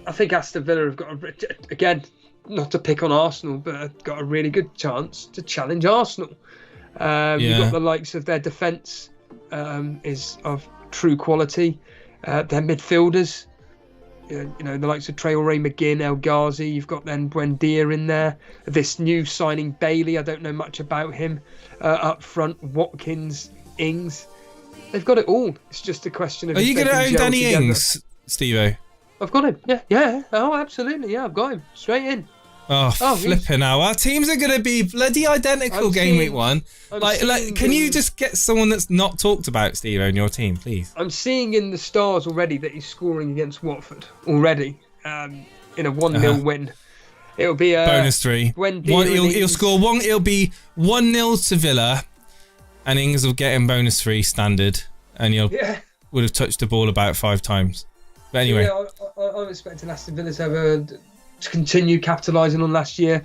I think Aston Villa have got again, not to pick on Arsenal, but got a really good chance to challenge Arsenal. You've got the likes of their defence is of true quality. Their midfielders, you know, the likes of Traoré, McGinn, El Ghazi. You've got then Buendia in there. This new signing Bailey, I don't know much about him. Up front, Watkins, Ings. They've got it all. It's just a question of. Are you going to own Danny Ings? Steve-O? I've got him. Yeah. Oh, absolutely. Yeah, I've got him straight in. Oh, flipping hell. Our teams are going to be bloody identical game week 1. Can you just get someone that's not talked about, Steve-O, in your team, please? I'm seeing in the stars already that he's scoring against Watford already in a 1-0 win. It'll be a bonus 3. He'll score one. It'll be 1-0 to Villa, and Ings will get him bonus 3 standard, and would have touched the ball about 5 times. But anyway, I'm expecting Aston Villa to continue capitalising on last year.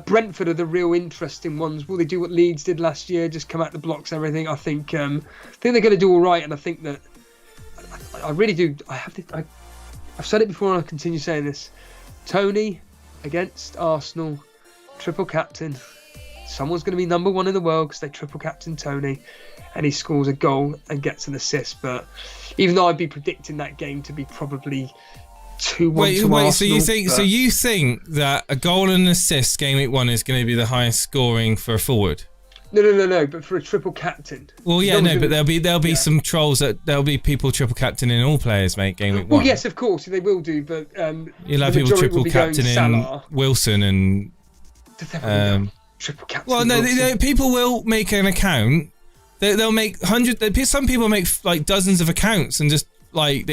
Brentford are the real interesting ones. Will they do what Leeds did last year? Just come out the blocks and everything? I think they're going to do all right, and I think that I really do. I've said it before, and I'll continue saying this. Tony against Arsenal, triple captain. Someone's going to be number 1 in the world because they triple captain Tony, and he scores a goal and gets an assist. But even though I'd be predicting that game to be probably 2-1 to Arsenal. So you think that a goal and an assist game week 1 is going to be the highest scoring for a forward? No. But for a triple captain. Well, yeah, no, but there'll be some trolls there'll be people triple captioning all players, mate. Game week 1. Well, yes, of course they will do, but you'll have people triple captaining Wilson and triple captain. Well, no, people will make an account. They'll make hundreds. Some people make like dozens of accounts and just like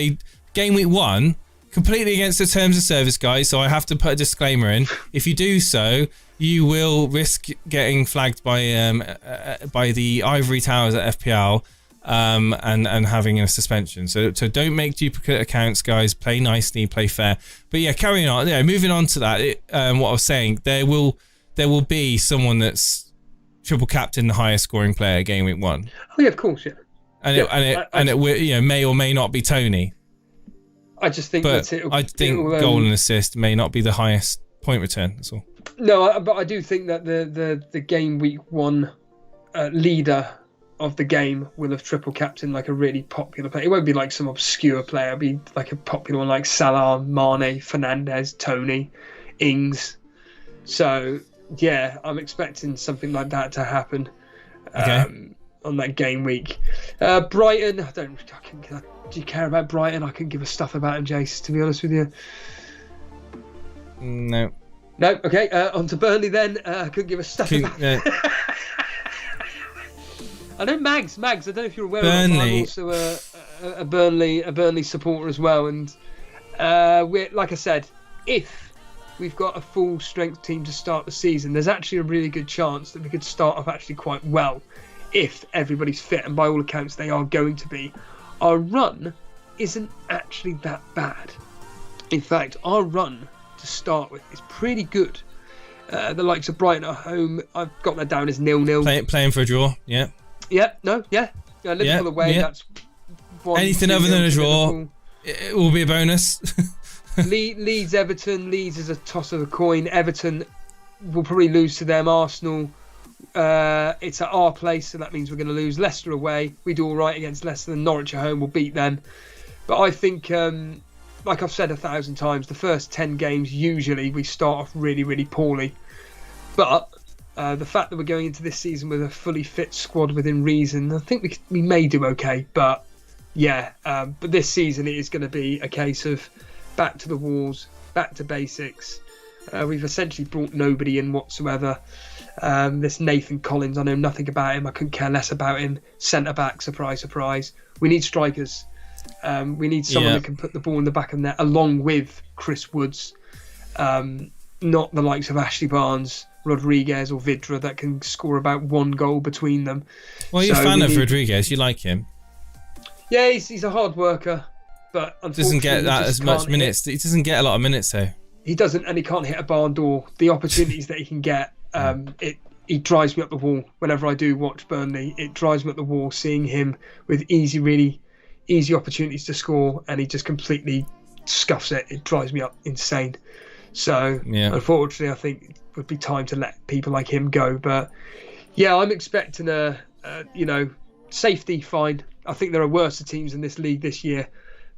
game week 1. Completely against the terms of service, guys, so I have to put a disclaimer in. If you do so, you will risk getting flagged by the ivory towers at FPL and having a suspension. So don't make duplicate accounts, guys. Play nicely, play fair. But yeah, carrying on. Yeah, moving on to that. What I was saying, there will be someone that's triple captain the highest scoring player game week 1. Oh yeah, of course, yeah. And it will, may or may not be Tony. I just think but I think goal and assist may not be the highest point return. That's all. No, but I do think that the game week 1 leader of the game will have triple captain like a really popular player. It won't be like some obscure player. It'll be like a popular one like Salah, Mane, Fernandes, Tony, Ings. So yeah, I'm expecting something like that to happen on that game week. Brighton, do you care about Brighton? I couldn't give a stuff about him, Jace, to be honest with you. No. Okay, on to Burnley then. I couldn't give a stuff about him. I know Mags, I don't know if you're aware Burnley. of it, I'm also a Burnley supporter as well. And we're, like I said, if we've got a full strength team to start the season, there's actually a really good chance that we could start off actually quite well if everybody's fit, and by all accounts they are going to be. Our run isn't actually that bad. In fact, our run to start with is pretty good. The likes of Brighton at home, I've got that down as 0-0. Playing for a draw, yeah. Liverpool away, that's 1. Anything other than a draw, it will be a bonus. Leeds, Everton. Leeds is a toss of a coin. Everton will probably lose to them. Arsenal, it's at our place, so that means we're going to lose. Leicester away, we do all right against Leicester. And Norwich at home, we'll beat them. But I think, like I've said 1,000 times, the first 10 games usually we start off really, really poorly. But the fact that we're going into this season with a fully fit squad within reason, I think we may do okay. But yeah, but this season it is going to be a case of back to the walls, back to basics. We've essentially brought nobody in whatsoever. This Nathan Collins, I know nothing about him. I couldn't care less about him. Centre back, surprise, surprise. We need strikers. We need someone that can put the ball in the back of the net along with Chris Woods. Not the likes of Ashley Barnes, Rodriguez or Vidra that can score about 1 goal between them. Well, you're a fan of Rodriguez. You like him. Yeah, he's a hard worker, but unfortunately doesn't get that as much minutes. He doesn't get a lot of minutes, though. He doesn't, and he can't hit a barn door. The opportunities that he can get, he drives me up the wall. Whenever I do watch Burnley, it drives me up the wall seeing him with really easy opportunities to score, and he just completely scuffs it. It drives me up insane. So, unfortunately, I think it would be time to let people like him go. But yeah, I'm expecting safety fine. I think there are worse teams in this league this year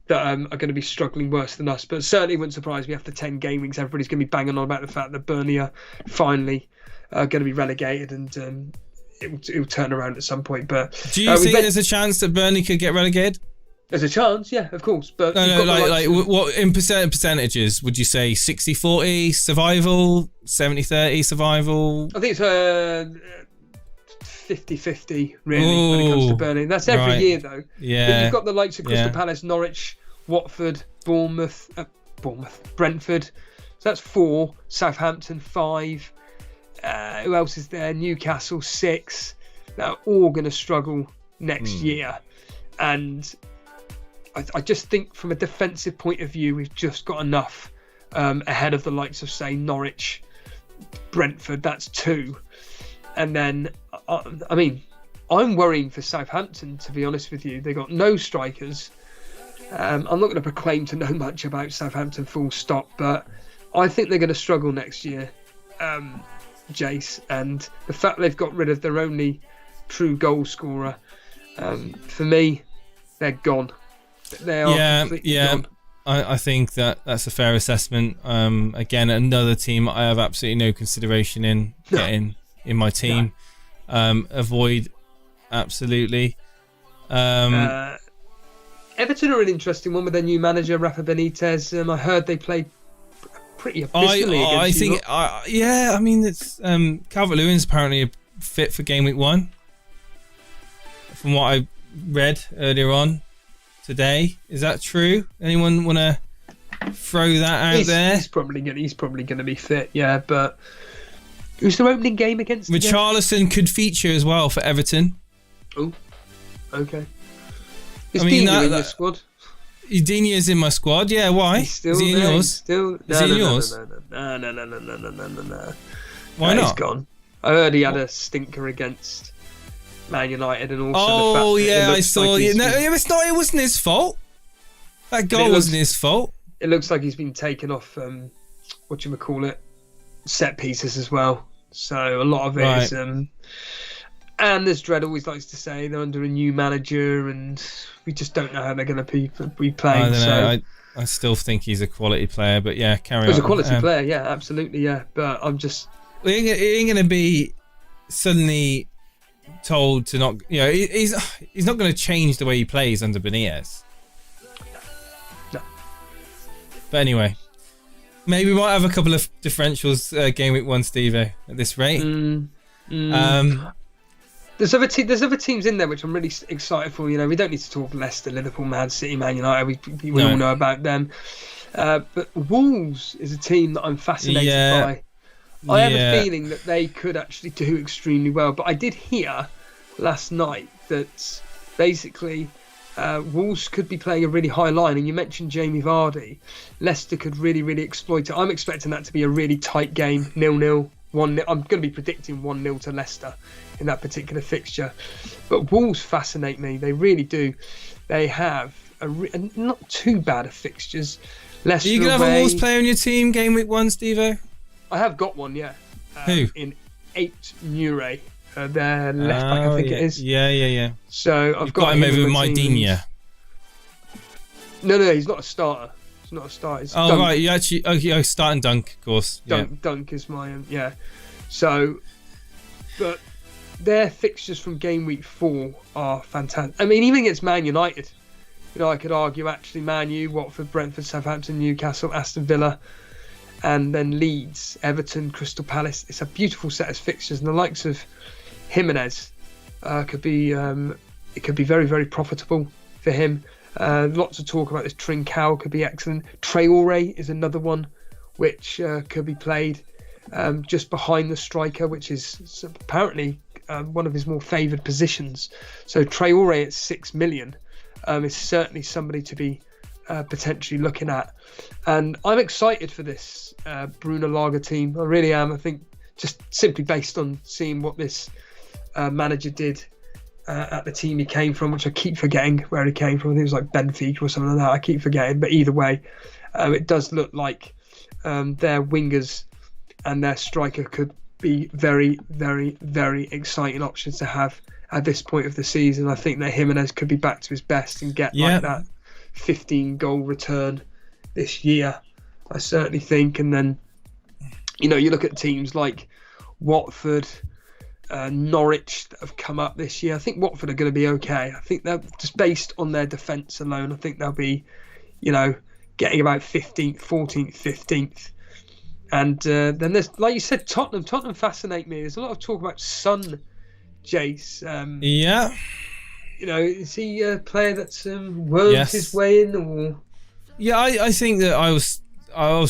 that are going to be struggling worse than us. But certainly wouldn't surprise me after 10 game weeks, everybody's going to be banging on about the fact that Burnley are finally going to be relegated, and it will turn around at some point. But do you think there's a chance that Burnley could get relegated? There's a chance, yeah, of course. But what in percentages would you say? 60-40 survival, 70-30 survival? I think it's 50-50 really when it comes to Burnley. That's every year though. Yeah. But you've got the likes of Crystal Palace, Norwich, Watford, Brentford. So that's 4. Southampton 5. Who else is there? Newcastle 6. They're all going to struggle next year, and I just think from a defensive point of view, we've just got enough ahead of the likes of, say, Norwich, Brentford. That's 2. And then, I mean, I'm worrying for Southampton, to be honest with you. They got no strikers. I'm not going to proclaim to know much about Southampton full stop, but I think they're going to struggle next year, Jace. And the fact they've got rid of their only true goal scorer, for me, they're gone. They are completely gone. I think that's a fair assessment. Again, another team I have absolutely no consideration in getting in my team. Avoid, absolutely. Everton are an interesting one with their new manager, Rafa Benitez. I heard they played pretty abysmally against you. I mean, it's Calvert-Lewin's apparently fit for game week 1. From what I read earlier on today, is that true? Anyone want to throw that out there? He's probably going to be fit, yeah. But who's their opening game against? Richarlison could feature as well for Everton. Oh, okay. Is Dina in your squad? Dina's in my squad. Yeah, why? Is he in yours? Is he in yours? No. Why not? He's gone. I heard he had a stinker against Man United, and also I saw. It wasn't his fault. That goal wasn't his fault. It looks like he's been taken off set pieces as well. So a lot of it is and as Dredd always likes to say, they're under a new manager, and we just don't know how they're going to be playing. I don't know. I still think he's a quality player, but yeah, carry on. He's a quality player, yeah, absolutely, yeah. But I'm just, he ain't going to be suddenly told to not, he's not going to change the way he plays under Benitez. No. But anyway, maybe we might have a couple of differentials game week 1, Steve, at this rate. There's other teams in there which I'm really excited for. We don't need to talk Leicester, Liverpool, Man City, Man United. We all know about them. But Wolves is a team that I'm fascinated by. I have a feeling that they could actually do extremely well. But I did hear last night that basically Wolves could be playing a really high line. And you mentioned Jamie Vardy. Leicester could really, really exploit it. I'm expecting that to be a really tight game, 0-0. 1-0. I'm going to be predicting 1-0 to Leicester in that particular fixture. But Wolves fascinate me. They really do. They have not too bad of fixtures. Leicester. Are you going to have a Wolves player on your team game week 1, Steve-O? I have got one, yeah. Who? In 8 Nure. Their left back, I think it is. Yeah. So I've got him over Mydinia. No, he's not a starter. It's not a start. It's Dunk. Right. You actually start and Dunk, of course. Dunk is my yeah. So, but their fixtures from game week 4 are fantastic. I mean, even against Man United, I could argue actually Man U, Watford, Brentford, Southampton, Newcastle, Aston Villa, and then Leeds, Everton, Crystal Palace. It's a beautiful set of fixtures, and the likes of Jimenez could be very, very profitable for him. Lots of talk about this. Trincao could be excellent. Traore is another one which could be played just behind the striker, which is apparently one of his more favoured positions. So Traore at 6 million is certainly somebody to be potentially looking at. And I'm excited for this Bruno Lage team. I really am. I think just simply based on seeing what this manager did at the team he came from, which I keep forgetting where he came from. I think it was like Benfica or something like that. I keep forgetting. But either way, it does look like their wingers and their striker could be very, very, very exciting options to have at this point of the season. I think that Jimenez could be back to his best and get like that 15-goal return this year. I certainly think. And then, you look at teams like Watford, Norwich that have come up this year. I think Watford are going to be okay. I think they're just based on their defence alone. I think they'll be, getting about 15th, 14th, 15th. And then there's, like you said, Tottenham. Tottenham fascinate me. There's a lot of talk about Son, Jace. Yeah. Is he a player that's wormed his way in? Or? Yeah, I think that I was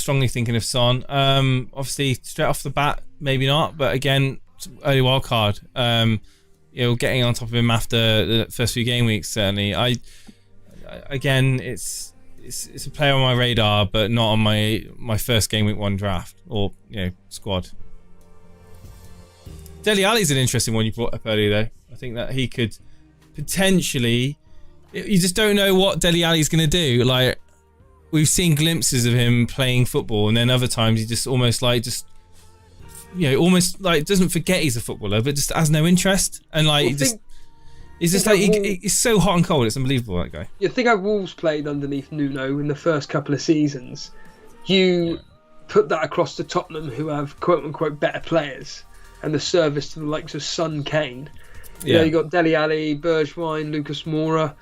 strongly thinking of Son. Obviously, straight off the bat, maybe not. But again, early wild card. Getting on top of him after the first few game weeks, certainly. Again, it's a player on my radar, but not on my first game week 1 draft or squad. Dele Alli's an interesting one you brought up earlier, though. I think that he could potentially. You just don't know what Dele Alli's going to do. Like, we've seen glimpses of him playing football, and then other times he just almost doesn't forget he's a footballer, but just has no interest, and he's so hot and cold. It's unbelievable, that guy. You think how Wolves played underneath Nuno in the first couple of seasons? You put that across to Tottenham, who have quote unquote better players, and the service to the likes of Son, Kane. You got Dele Alli, Bergwijn, Lucas Moura.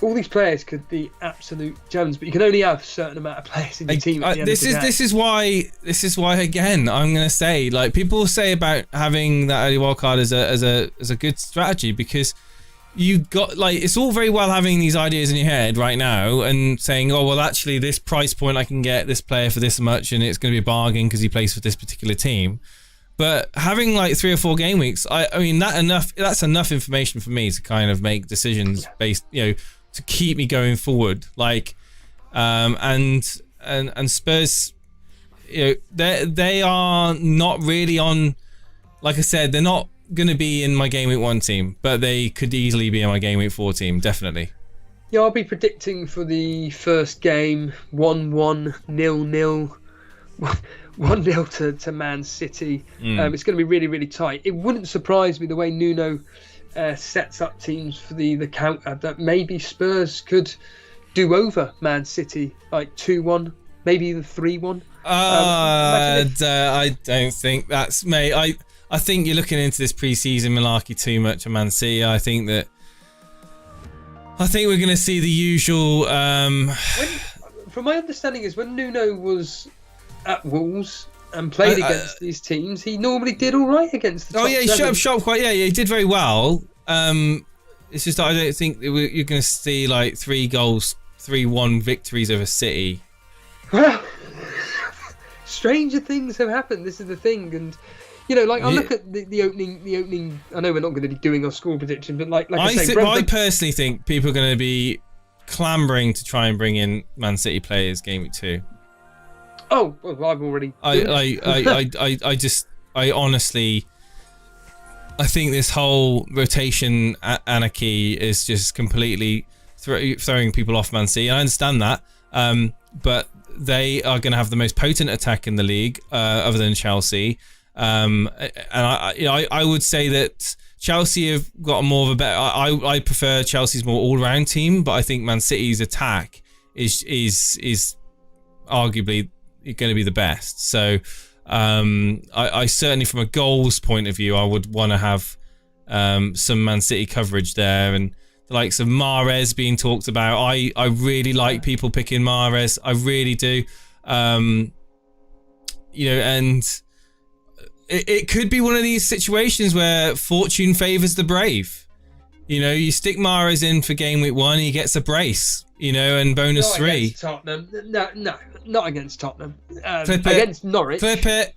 All these players could be absolute gems, but you can only have a certain amount of players in your team. This is why again I'm going to say, like, people say about having that early wildcard as a good strategy, because you got, like, it's all very well having these ideas in your head right now and saying, oh well, actually this price point I can get this player for this much and it's going to be a bargain because he plays for this particular team. But having like 3 or 4 game weeks, I mean that's enough information for me to kind of make decisions based, to keep me going forward. Like, and Spurs, they are not really on. Like I said, they're not going to be in my game week 1 team, but they could easily be in my game week 4 team, definitely. Yeah, I'll be predicting for the first game 1-1, 0-0. 1-0 to Man City. It's going to be really, really tight. It wouldn't surprise me the way Nuno sets up teams for the counter, that maybe Spurs could do over Man City, like 2-1, maybe even 3-1. I don't think that's, mate. I think you're looking into this pre-season malarkey too much on Man City. I think we're going to see the usual. From my understanding, is when Nuno was at Wolves and played against these teams, he normally did all right against the top he shot up quite. Yeah, he did very well. It's just that I don't think you're going to see like 3 goals, 3-1 victories over City. Well, stranger things have happened. This is the thing, and I look at the opening. I know we're not going to be doing our score prediction, but I personally think people are going to be clambering to try and bring in Man City players game week 2. Oh, well, I've already. I honestly, I think this whole rotation anarchy is just completely throwing people off Man City. I understand that, but they are going to have the most potent attack in the league, other than Chelsea. And I would say that Chelsea have got more of a better. I prefer Chelsea's more all-round team, but I think Man City's attack is arguably going to be the best. So I certainly, from a goals point of view, I would want to have some Man City coverage there, and the likes of Mahrez being talked about. I really like people picking Mahrez. I really do. And it could be one of these situations where fortune favours the brave. You stick Mahrez in for game week 1, he gets a brace, and bonus not 3. Against Tottenham. No, not against Tottenham. Against Norwich. Flip it.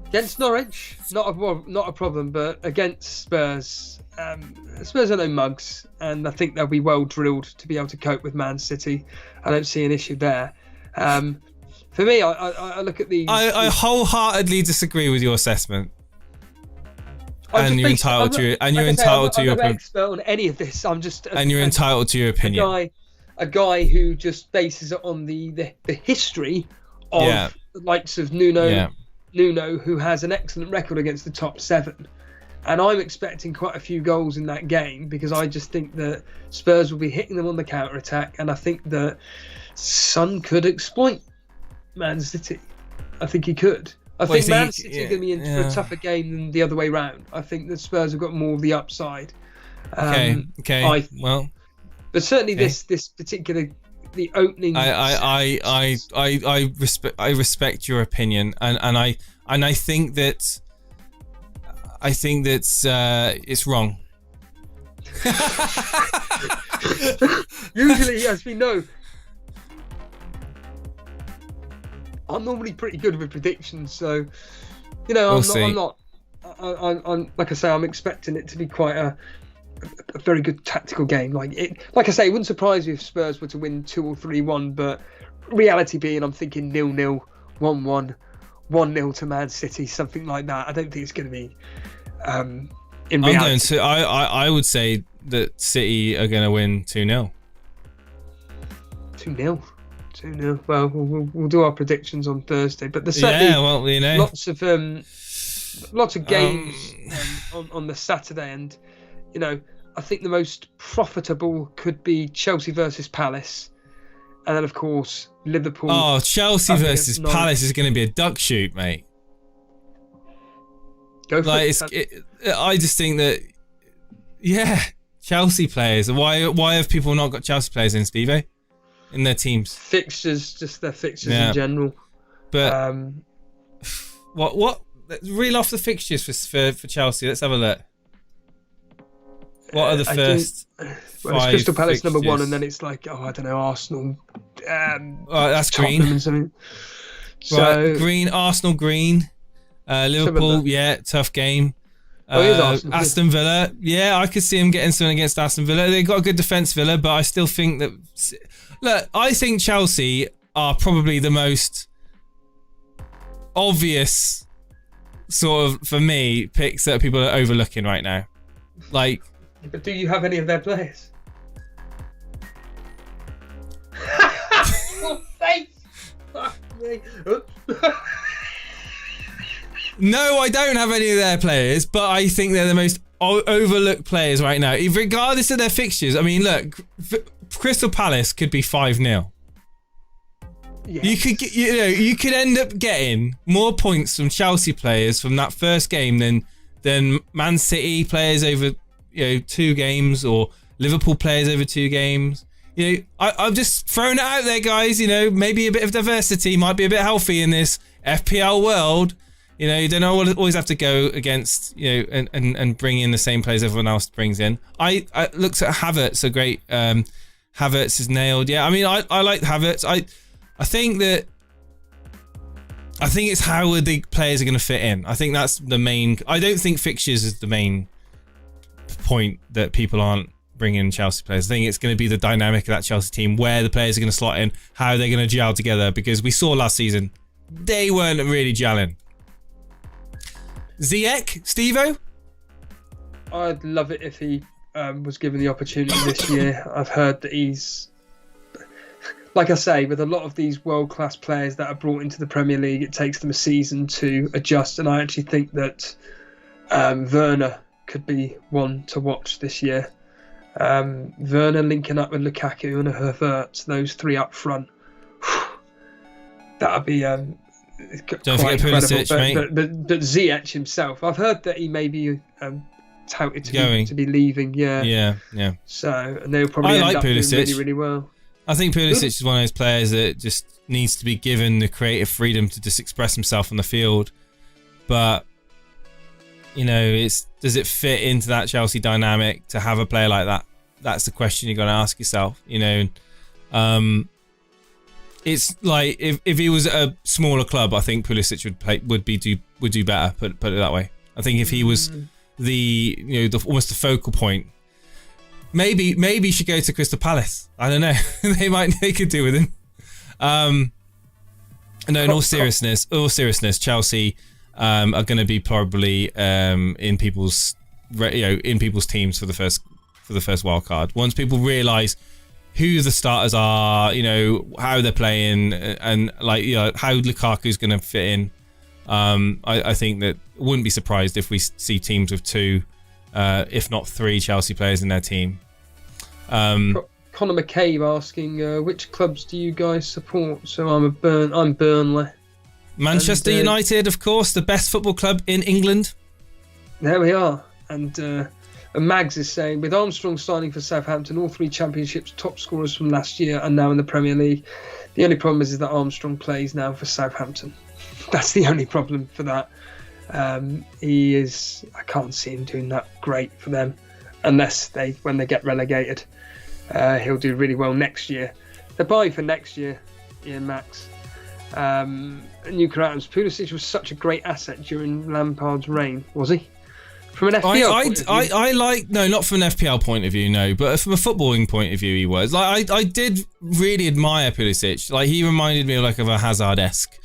Against Norwich, not a problem, but against Spurs, Spurs are no mugs, and I think they'll be well drilled to be able to cope with Man City. I don't see an issue there. For me, I look at these. I wholeheartedly disagree with your assessment. And you're entitled to your opinion. I'm not expert on any of this. I'm just. You're entitled to your opinion. A guy who just bases it on the history of the likes of Nuno. Yeah. Nuno, who has an excellent record against the top 7. And I'm expecting quite a few goals in that game, because I just think that Spurs will be hitting them on the counter-attack, and I think that Son could exploit Man City. I think he could. I think Man City are going to be in for a tougher game than the other way round. I think the Spurs have got more of the upside. Okay. But certainly this particular the opening. I respect your opinion, and I think that it's wrong. Usually, as we know, I'm normally pretty good with predictions, so I'm not. I'm like I say, I'm expecting it to be quite a very good tactical game. Like I say, it wouldn't surprise me if Spurs were to win 2 or 3-1, but reality being, I'm thinking 0-0, 1-1, 1-0 to Man City, something like that. I don't think it's going to be. In reality, I would say that City are going to win 2-0. 2-0. Well, we'll do our predictions on Thursday, but there's certainly lots of games on the Saturday, and I think the most profitable could be Chelsea versus Palace, and then of course Liverpool. Oh, Chelsea versus Palace is going to be a duck shoot, mate. Go for it. I just think that, Chelsea players. Why have people not got Chelsea players in, Steve-O? In their teams? Fixtures, just their fixtures in general. But what? Let's reel off the fixtures for Chelsea. Let's have a look. What are the first? It's Crystal Palace fixtures? Number 1, and then it's like I don't know, Arsenal. That's Tottenham green. And something. Right, green. Arsenal green. Liverpool, tough game. Aston Villa, I could see him getting something against Aston Villa. They've got a good defence, Villa, but I still think that. Look, I think Chelsea are probably the most obvious sort of, for me, picks that people are overlooking right now. Like, but do you have any of their players? Your face. Fuck me. No, I don't have any of their players, but I think they're the most overlooked players right now, regardless of their fixtures. I mean, look, Crystal Palace could be 5-0. Yes. You could end up getting more points from Chelsea players from that first game than Man City players over 2 games, or Liverpool players over 2 games. I've just thrown it out there, guys. Maybe a bit of diversity might be a bit healthy in this FPL world. You don't always have to go against, and bring in the same players everyone else brings in. I looked at Havertz, a great. Havertz is nailed. Yeah, I mean, I like Havertz. I think it's how the players are going to fit in. I think that's the main. I don't think fixtures is the main point that people aren't bringing Chelsea players. I think it's going to be the dynamic of that Chelsea team, where the players are going to slot in, how they're going to gel together, because we saw last season they weren't really gelling. Ziyech, Steve-O? I'd love it if he was given the opportunity this year. I've heard that he's, like I say, with a lot of these world-class players that are brought into the Premier League, it takes them a season to adjust, and I actually think that Werner could be one to watch this year. Werner linking up with Lukaku and Havertz, those 3 up front. That'd be don't forget Pulisic, mate. But Ziyech himself, I've heard that he may be touted to be leaving. Yeah. So, and they'll probably end up doing really, really well. I think Pulisic is one of those players that just needs to be given the creative freedom to just express himself on the field. But does it fit into that Chelsea dynamic to have a player like that? That's the question you're going to ask yourself. It's like if he was at a smaller club, I think Pulisic would do better. Put it that way. I think if he was the almost the focal point, maybe he should go to Crystal Palace. I don't know. they could do with him. No, in all seriousness, Chelsea are going to be probably in people's teams for the first wild card. Once people realise who the starters are, how they're playing, and how Lukaku's going to fit in. I think that I wouldn't be surprised if we see teams with 2, if not 3 Chelsea players in their team. Conor McCabe asking, which clubs do you guys support? So I'm Burnley. Manchester United, of course, the best football club in England. There we are. And Mags is saying, with Armstrong signing for Southampton, all 3 championships top scorers from last year are now in the Premier League. The only problem is that Armstrong plays now for Southampton. That's the only problem for that. I can't see him doing that great for them, unless when they get relegated. He'll do really well next year. They're buying for next year, Ian Max. Nuka Adams, Pulisic was such a great asset during Lampard's reign, was he? From an FPL point of view? I like, no, not from an FPL point of view, no, but from a footballing point of view, he was. Like, I did really admire Pulisic. Like, he reminded me of a Hazard-esque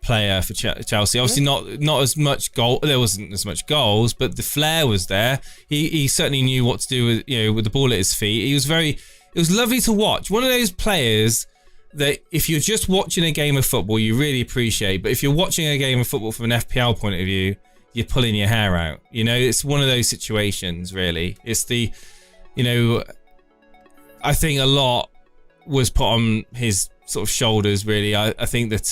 player for Chelsea. Obviously, not as much goal. There wasn't as much goals, but the flair was there. He certainly knew what to do with the ball at his feet. It was lovely to watch. One of those players that if you're just watching a game of football, you really appreciate. But if you're watching a game of football from an FPL point of view, you're pulling your hair out. It's one of those situations, really. It's I think a lot was put on his sort of shoulders, really. I think that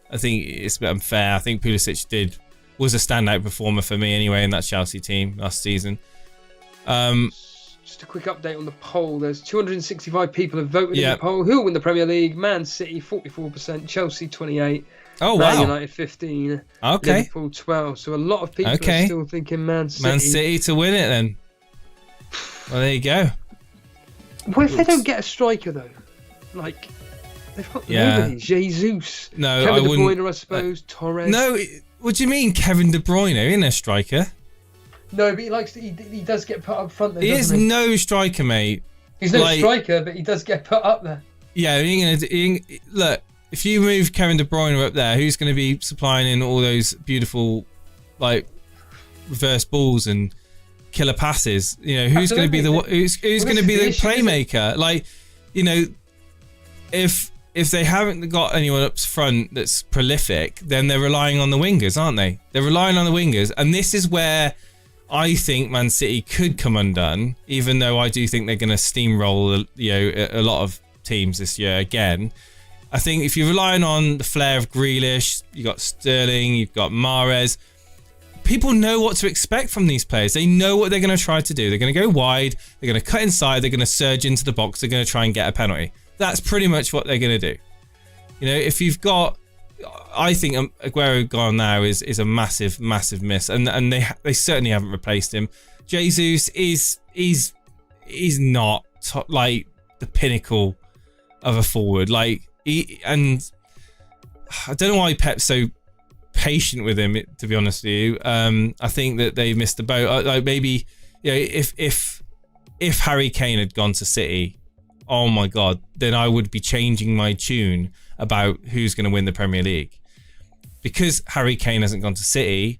I think it's a bit unfair. I think Pulisic was a standout performer for me anyway in that Chelsea team last season. Just a quick update on the poll. There's 265 people have voted in the poll. Who will win the Premier League? Man City 44%, Chelsea 28%. Oh, Man wow. United 15%. Okay. Liverpool 12%. So a lot of people are still thinking Man City. Man City to win it then. Well, there you go. What if they don't get a striker though? Like, they've got nobody. Jesus. No, Kevin I wouldn't. De Bruyne, I suppose. Torres. No, what do you mean, Kevin De Bruyne? Isn't a striker? No, but he likes to. He does get put up front. Though, He is doesn't he? no striker, mate. He's no striker, but he does get put up there. Yeah, look. If you move Kevin De Bruyne up there, who's going to be supplying in all those beautiful, reverse balls and killer passes? Who's going to be the playmaker? If they haven't got anyone up front that's prolific, then they're relying on the wingers, aren't they? They're relying on the wingers, and this is where I think Man City could come undone. Even though I do think they're going to steamroll, a lot of teams this year again. I think if you're relying on the flair of Grealish, you've got Sterling, you've got Mahrez, people know what to expect from these players. They know what they're going to try to do. They're going to go wide, they're going to cut inside, they're going to surge into the box, they're going to try and get a penalty. That's pretty much what they're going to do. If you've got, I think Aguero gone now is a massive, massive miss, and they certainly haven't replaced him. Jesus is not the pinnacle of a forward. And I don't know why Pep's so patient with him, to be honest with you. I think that they've missed the boat. Maybe if Harry Kane had gone to City, oh my God, then I would be changing my tune about who's going to win the Premier League. Because Harry Kane hasn't gone to City,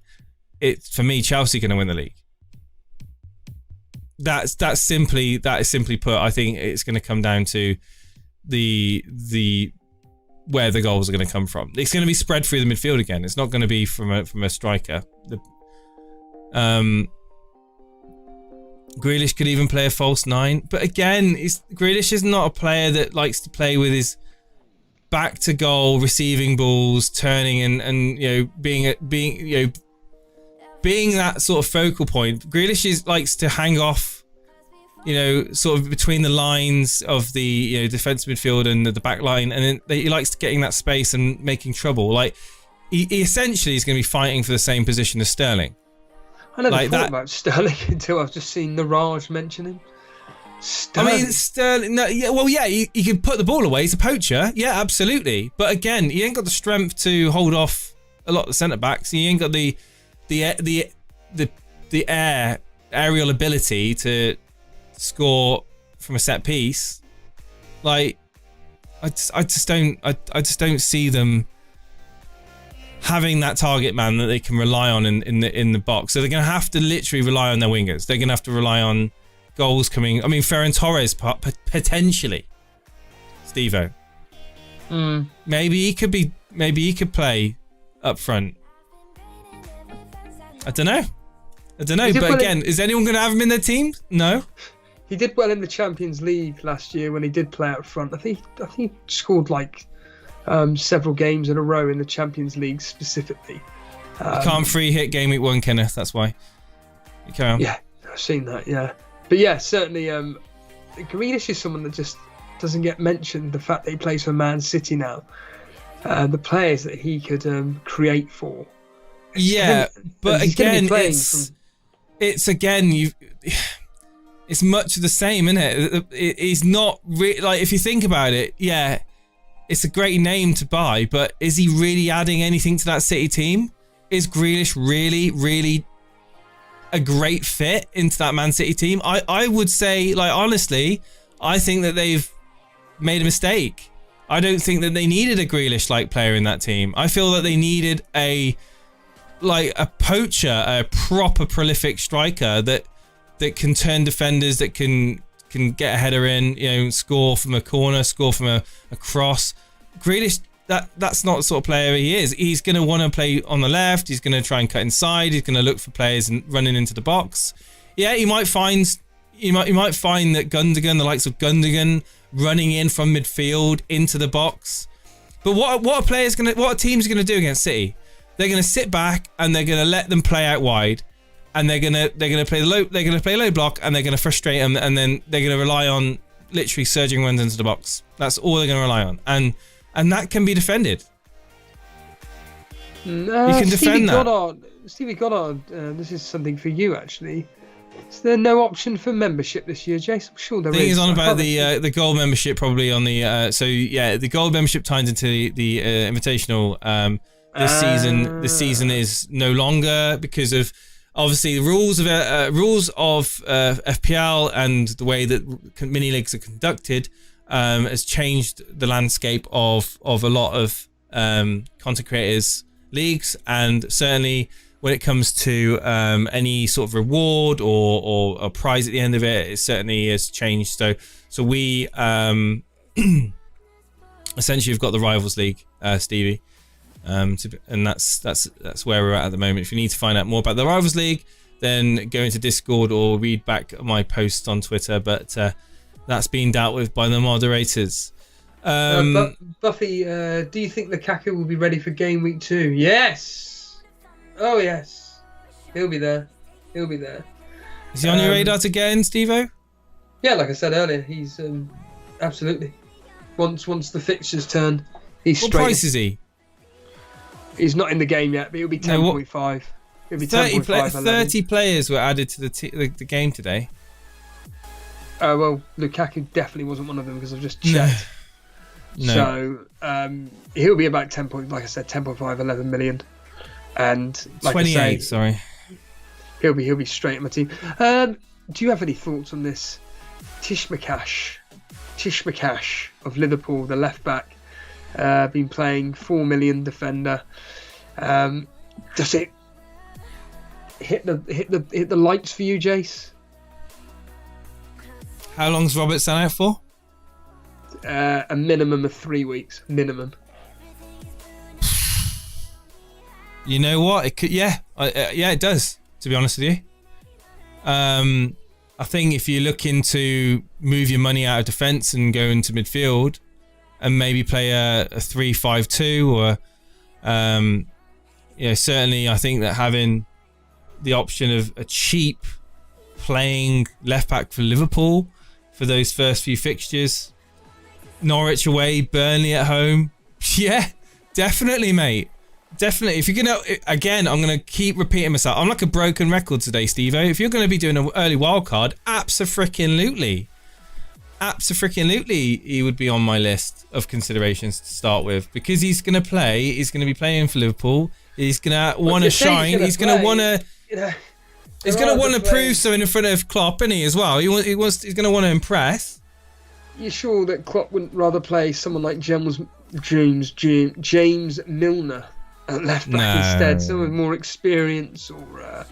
for me, Chelsea going to win the league. That is simply put. I think it's going to come down to the where the goals are going to come from. It's going to be spread through the midfield again. It's not going to be from a striker. Grealish could even play a false 9, but again, Grealish is not a player that likes to play with his back to goal, receiving balls, turning and being that sort of focal point. Grealish likes to hang off, sort of between the lines of the defensive midfield and the back line, and then he likes getting that space and making trouble. He essentially is going to be fighting for the same position as Sterling. I never thought about Sterling until I've just seen Niraj mention him. Sterling. I mean, Sterling. No, he can put the ball away. He's a poacher. Yeah, absolutely. But again, he ain't got the strength to hold off a lot of the centre backs. He ain't got the aerial ability to score from a set piece. I just don't see them having that target man that they can rely on in the box. So they're going to have to literally rely on their wingers. They're going to have to rely on goals coming. I mean, Ferran Torres potentially. Steve-O. Maybe he could play up front. I don't know. But again, is anyone going to have him in their team? No. He did well in the Champions League last year when he did play out front. I think he scored several games in a row in the Champions League specifically. You can't free hit game week 1, Kenneth. That's why. You carry on. Yeah, I've seen that. Yeah, but yeah, certainly. Grealish is someone that just doesn't get mentioned. The fact that he plays for Man City now, the players that he could create for. Yeah, but again, it's again it's much of the same, isn't it? It's not like, if you think about it, yeah, it's a great name to buy, but is he really adding anything to that City team? Is Grealish really a great fit into that Man City team? I would say, like, honestly, I think that they've made a mistake. I don't think that they needed a Grealish-like player in that team. I feel that they needed a poacher, a proper prolific striker that can turn defenders, that can get a header in, score from a corner, score from a cross. Grealish, that's not the sort of player he is. He's going to want to play on the left. He's going to try and cut inside. He's going to look for players and running into the box. Yeah, you might find that Gundogan, the likes of Gundogan, running in from midfield into the box. But what a team's going to do against City? They're going to sit back and they're going to let them play out wide, and they're going to play low block, and they're going to frustrate them, and then they're going to rely on literally surging runs into the box. That's all they're going to rely on, and that can be defended. You can defend that. Stevie Goddard, this is something for you actually. Is there no option for membership this year, Jason? I'm sure there is. I think he's on about the gold membership probably on the the gold membership ties into the invitational. This season is no longer, because of obviously the rules of FPL and the way that mini leagues are conducted has changed the landscape of a lot of content creators leagues, and certainly when it comes to any sort of reward or a prize at the end of it, it certainly has changed. So we essentially have got the Rivals League, Stevie. And that's where we're at the moment. If you need to find out more about the Rivals League, then go into Discord or read back my posts on Twitter. But that's being dealt with by the moderators. Buffy, do you think Lukaku will be ready for game week 2? Yes. Oh yes, he'll be there. Is he on your radar again, Steve-O? Yeah, like I said earlier, he's absolutely. Once the fixtures turn, he's straight. What price is he? He's not in the game yet, but he'll be 10.5. He'll be 10.5. 30 players were added to the game today. Well, Lukaku definitely wasn't one of them because I've just checked. No. So he'll be about 10.5, 11 million. And like 28, I say, sorry. He'll be straight in my team. Do you have any thoughts on this? Tishmakash of Liverpool, the left back. Been playing 4 million defender. Does it hit the lights for you, Jace? How long's Robertson out for? A minimum of 3 weeks. Minimum. You know what? It could. Yeah, it does. To be honest with you, I think if you're looking to move your money out of defence and go into midfield, and maybe play a 3-5-2 or certainly I think that having the option of a cheap playing left back for Liverpool for those first few fixtures, Norwich away, Burnley at home, yeah, definitely, mate, definitely. If you're gonna, again, I'm gonna keep repeating myself, I'm like a broken record today, Steve-O. If you're gonna be doing an early wildcard, abso-freaking-lutely, he would be on my list of considerations to start with, because he's going to be playing for Liverpool. He's going to want to shine. He's going to want to prove something in front of Klopp, isn't he, as well? He's going to want to impress. You're sure that Klopp wouldn't rather play someone like James Milner at left back instead, someone with more experience, or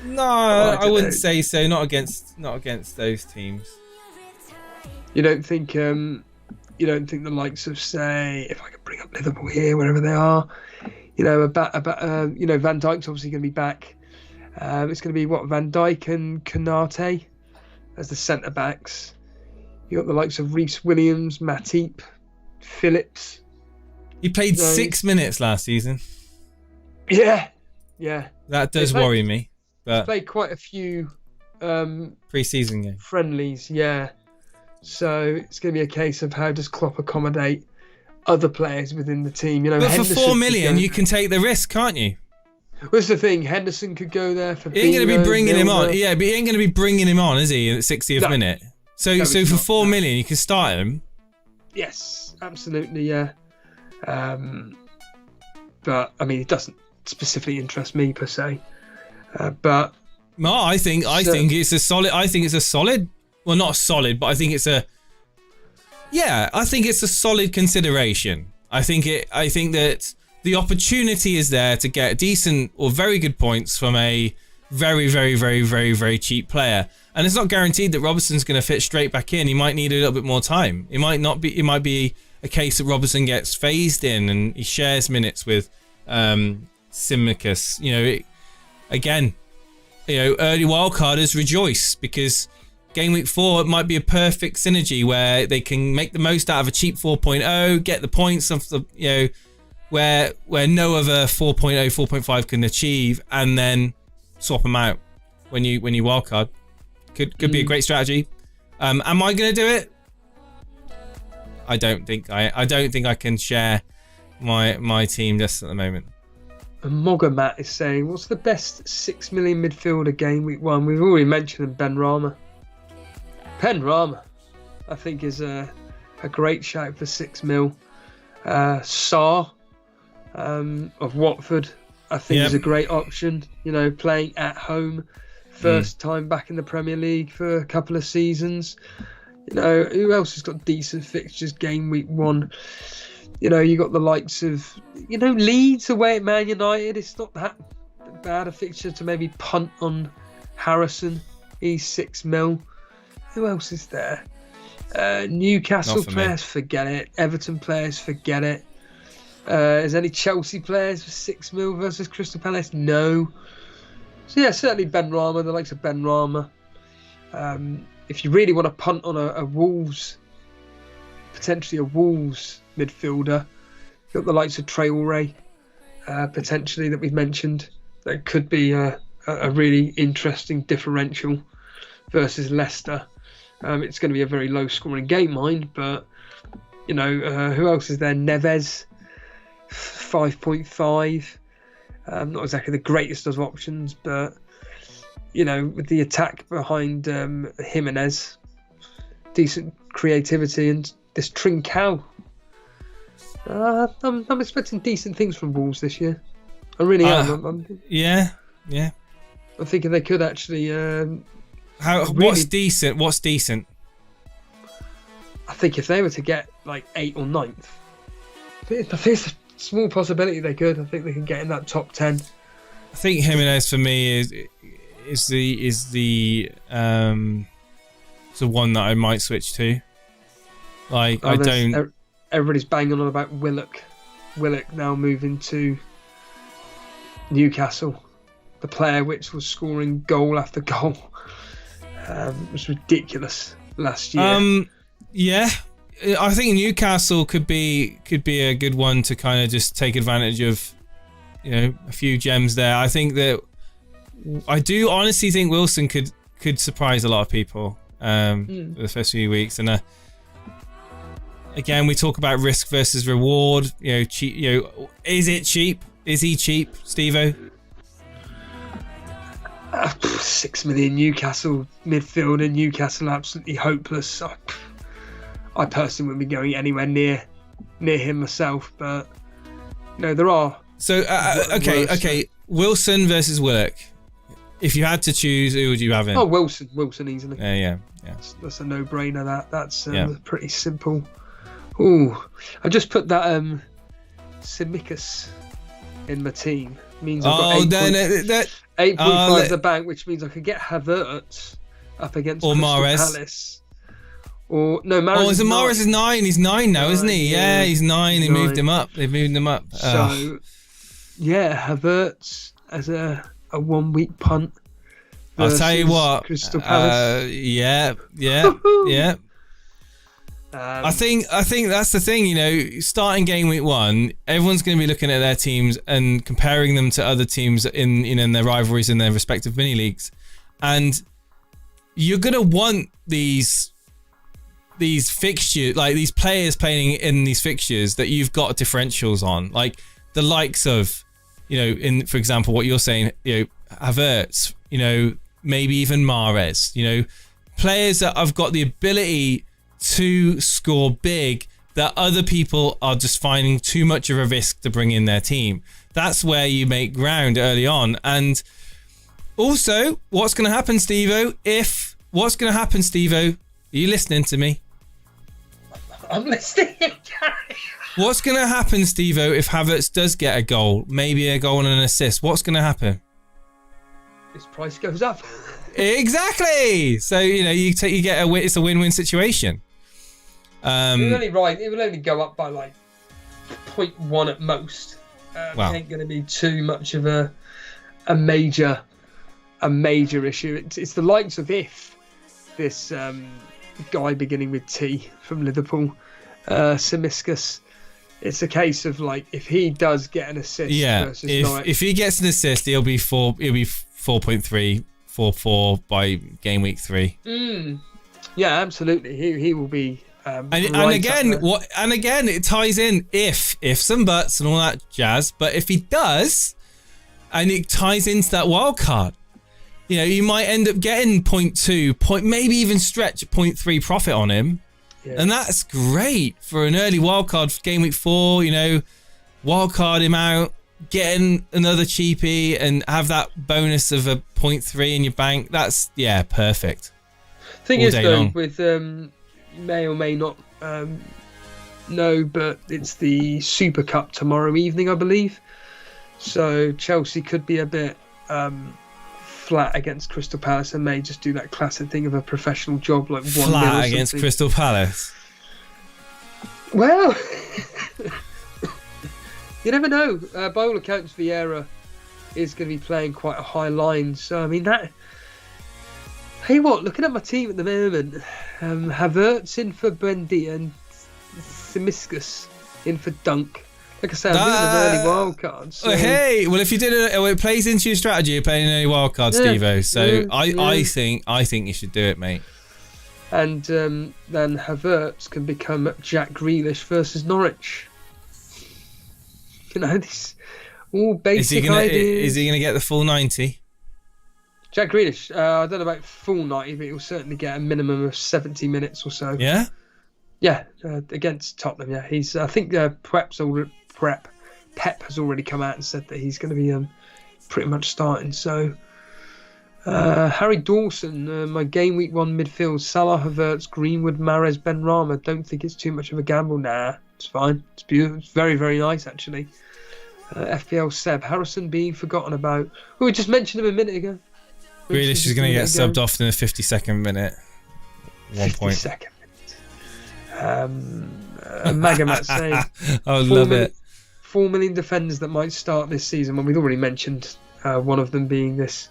no, I wouldn't say so. Not against those teams. You don't think the likes of, say, if I could bring up Liverpool here, wherever they are, Van Dijk's obviously going to be back. It's going to be Van Dijk and Konate as the centre backs. You got the likes of Reece Williams, Matip, Phillips. He played 6 minutes last season. Yeah. That does worry me. But played quite a few pre-season games. Friendlies, yeah. So it's going to be a case of how does Klopp accommodate other players within the team. You know, but Henderson for 4 million, you can take the risk, can't you? What's the thing? Henderson could go there for. He ain't going to be bringing him on. Yeah, but he ain't going to be bringing him on, is he? At the 60th minute. So for 4 million, you can start him. Yes, absolutely, yeah. But I mean, it doesn't specifically interest me per se. But no, I think it's a solid. I think it's a solid. Well, not solid, but I think it's a. Yeah, I think it's a solid consideration. I think that the opportunity is there to get decent or very good points from a very, very, very, very, very cheap player, and it's not guaranteed that Robertson's going to fit straight back in. He might need a little bit more time. It might not be. It might be a case that Robertson gets phased in and he shares minutes with Simicus. Early wildcarders rejoice because game week 4 it might be a perfect synergy where they can make the most out of a cheap 4.0, get the points of the where no other 4.0, 4.5 can achieve, and then swap them out when you wildcard. Could be a great strategy. Am I going to do it? I don't think I can share my team just at the moment. Mogamat is saying, what's the best 6 million midfielder game week 1? We've already mentioned Ben Rama. Ben Rama, I think, is a great shout for 6 mil. Sarr of Watford, I think, is a great option. Playing at home, first time back in the Premier League for a couple of seasons. Who else has got decent fixtures game week 1? You got the likes of, Leeds away at Man United. It's not that bad a fixture to maybe punt on Harrison. He's 6 mil. Who else is there? Newcastle players, forget it. Everton players, forget it. Is any Chelsea players for 6 mil versus Crystal Palace? No. So yeah, certainly Ben Rama, the likes of Ben Rama. If you really want to punt on a Wolves, potentially a Wolves midfielder, you've got the likes of Traore, potentially, that we've mentioned. That could be a really interesting differential versus Leicester. It's going to be a very low scoring game, mind, but who else is there? Neves, 5.5. Not exactly the greatest of options, but with the attack behind Jimenez, decent creativity, and this Trincao. I'm expecting decent things from Wolves this year. I really am. Yeah. I'm thinking they could actually. What's decent? What's decent? I think if they were to get like 8th or 9th, I think it's a small possibility they could. I think they can get in that top 10. I think Jimenez for me is the one that I might switch to. Everybody's banging on about Willock. Willock now moving to Newcastle. The player which was scoring goal after goal. It was ridiculous last year. Yeah, I think Newcastle could be a good one to kind of just take advantage of, a few gems there. I think that I do honestly think Wilson could surprise a lot of people for the first few weeks, and again we talk about risk versus reward. Cheap. Is it cheap? Is he cheap, Steve-O? 6 million Newcastle midfielder. Newcastle absolutely hopeless. I personally wouldn't be going anywhere near him myself, but there are. So okay. Wilson versus Willock. If you had to choose, who would you have in? Oh, Wilson easily. Yeah. That's a no-brainer. That's pretty simple. Ooh, I just put that Simicus in my team. Means I've got 8.5 at the bank, which means I could get Havertz up against Crystal Palace. Or no, Mahrez. Mahrez is 9. He's 9 now, isn't he? Yeah, he's 9. They moved him up. They've moved him up. So, Havertz as a 1 week punt. I'll tell you what. Crystal Palace. Yeah. I think that's the thing, you know, starting game week 1, everyone's going to be looking at their teams and comparing them to other teams in, you know, in their rivalries in their respective mini leagues. And you're going to want these fixtures, like these players playing in these fixtures that you've got differentials on, like the likes of, you know, in, for example, what you're saying, you know, Havertz, you know, maybe even Mahrez, you know, players that have got the ability to score big that other people are just finding too much of a risk to bring in their team. That's where you make ground early on. And also, what's going to happen, Steve-O? Are you listening to me? I'm listening. What's going to happen, Steve-O, if Havertz does get a goal, maybe a goal and an assist? What's going to happen? His price goes up. Exactly. So, you know, it's a win-win situation. It will only go up by like 0.1 at most. Wow. It ain't going to be too much of a major issue. It's the likes of if this guy beginning with T from Liverpool, Simiskas. It's a case of like if he does get an assist. Yeah. Versus If he gets an assist, he'll be 4.3, 4.4 by game week 3. Yeah, absolutely. He will be. And again, it ties in ifs and buts and all that jazz. But if he does, and it ties into that wild card, you know, you might end up getting 0.2, maybe even stretch 0.3 profit on him. Yeah. And that's great for an early wild card for game week 4, you know, wild card him out, getting another cheapie and have that bonus of a 0.3 in your bank. That's, yeah, perfect. Thing is, though, with may or may not know, but it's the Super Cup tomorrow evening, I believe. So Chelsea could be a bit flat against Crystal Palace and may just do that classic thing of a professional job, like 1-0 flat against Crystal Palace. Well, you never know. By all accounts, Vieira is going to be playing quite a high line. So I mean that. Hey, what? Looking at my team at the moment, Havertz in for Buendia and Simiskas in for Dunk. Like I said, I'm doing an early wild card. So. Hey, well, if you did it plays into your strategy of playing an early wild card, Steve-O. So I think you should do it, mate. And then Havertz can become Jack Grealish versus Norwich. You know, this all basic ideas. Is he going to get the full 90? Jack Grealish, I don't know about full 90, but he'll certainly get a minimum of 70 minutes or so. Yeah? Yeah, against Tottenham, yeah. He's. I think Pep has already come out and said that he's going to be pretty much starting. So, Harry Dawson, my game week 1 midfield, Salah, Havertz, Greenwood, Mahrez, Benrahma. Don't think it's too much of a gamble. Nah, it's fine. It's beautiful. It's very, very nice, actually. FPL Seb, Harrison being forgotten about. We just mentioned him a minute ago. Grealish is going to get subbed off in the 52nd minute. 1 point. 52nd minute. Magamat saying, I love it. 4 million defenders that might start this season. Well, we've already mentioned one of them being this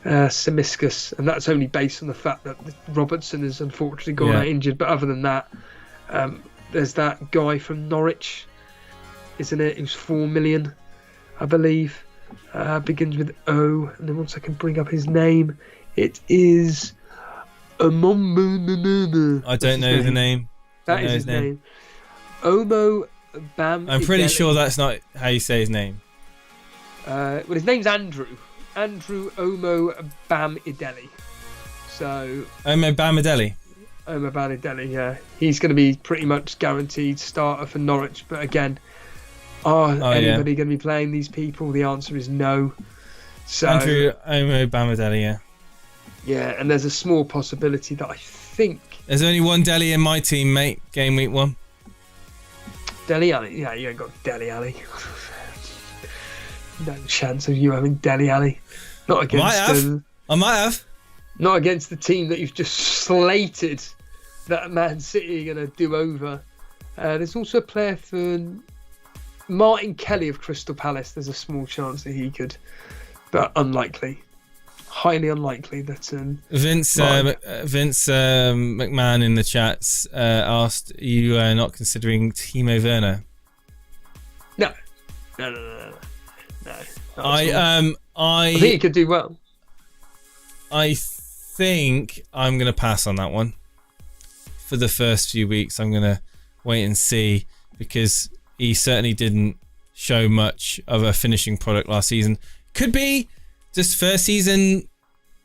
Simiskas, and that's only based on the fact that Robertson has unfortunately gone out injured. But other than that, there's that guy from Norwich, isn't it? Who's 4 million, I believe. Begins with O, and then once I can bring up his name, it is I don't know the name. That is his name. Omo Bam. I'm pretty sure that's not how you say his name. Well, his name's Andrew. Andrew Omo Bam Ideli. So. Omo Bam Ideli. Omo Bam Ideli, yeah. He's going to be pretty much guaranteed starter for Norwich, but again. Anybody going to be playing these people? The answer is no. So, Andrew Omo Bamadeli, yeah. Yeah, and there's a small possibility that I think... There's only one Deli in my team, mate, game week 1. Deli Alley? Yeah, you ain't got Deli Alley. No chance of you having Deli Alley. Not against... I might have. Not against the team that you've just slated that Man City are going to do over. There's also a player for... Martin Kelly of Crystal Palace. There's a small chance that he could, but unlikely. highly unlikely that Vince McMahon in the chats asked, you are not considering Timo Werner? No. I think he could do well. I think I'm going to pass on that one. For the first few weeks, I'm going to wait and see, because he certainly didn't show much of a finishing product last season. Could be just first season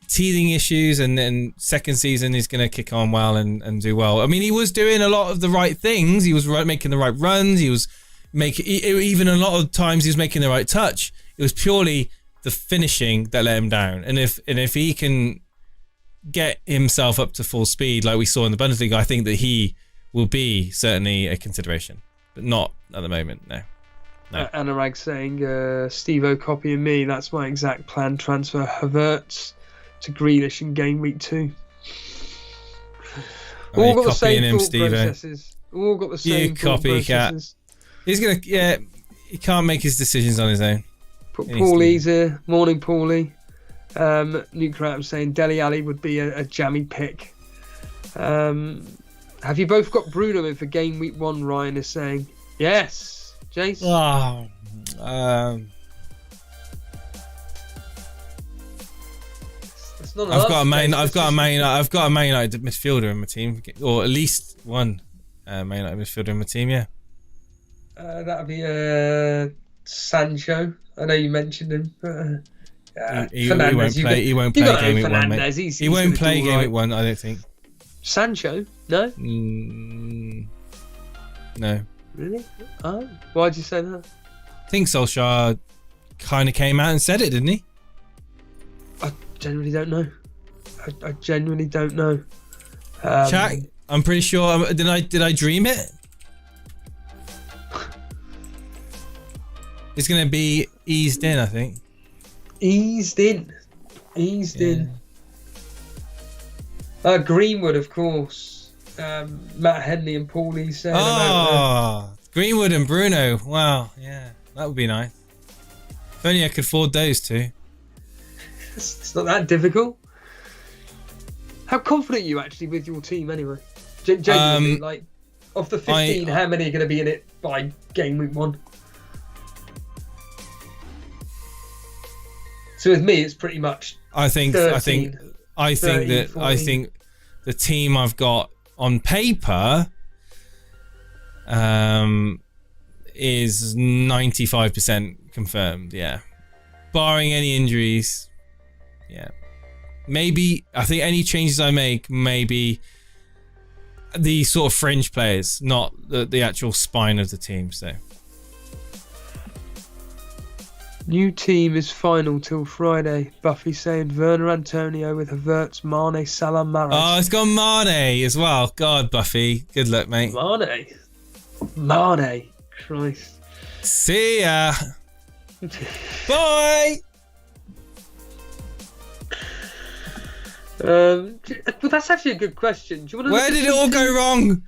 teething issues, and then second season he's going to kick on well and do well. I mean, he was doing a lot of the right things. He was making the right runs. He was even a lot of times he was making the right touch. It was purely the finishing that let him down. And if he can get himself up to full speed like we saw in the Bundesliga, I think that he will be certainly a consideration, but not at the moment. No. Anurag saying, Steve-O copying me. That's my exact plan. Transfer Havertz to Grealish in game week 2. All got the same thought processes. All got the same thought processes. He's gonna, he can't make his decisions on his own. Paulie's here. Morning, Paulie. Nuke saying Dele Alli would be a jammy pick. Have you both got Bruno in for game week 1? Ryan is saying yes. Jace. I've got a Man United midfielder in my team, or at least one Man United midfielder in my team. Yeah. That'd be Sancho. I know you mentioned him. He won't play. He won't play game week 1, mate. He won't play game week 1. I don't think. Sancho? No. No. Really? Oh, why'd you say that? I think Solskjaer kind of came out and said it, didn't he? I genuinely don't know. I genuinely don't know. Chat, I'm pretty sure. Did I dream it? It's gonna be eased in, I think. Eased in. Greenwood, of course. Matt Henley and Paulie saying about Greenwood and Bruno. Wow, yeah, that would be nice. If only I could afford those two. It's not that difficult. How confident are you actually with your team anyway? Genuinely, like, of the 15, how many are going to be in it by game week 1? So with me, it's pretty much. I think 30, the team I've got on paper is 95% confirmed. Yeah, barring any injuries. Yeah, maybe I think any changes I make, maybe the sort of fringe players, not the actual spine of the team. So. New team is final till Friday. Buffy saying Werner, Antonio with Havertz, Mane, Salah, Mahrez. Oh, it's got Mane as well. God, Buffy. Good luck, mate. Mane. Christ. See ya. Bye. Well, that's actually a good question. Do you want to Where did it all go wrong?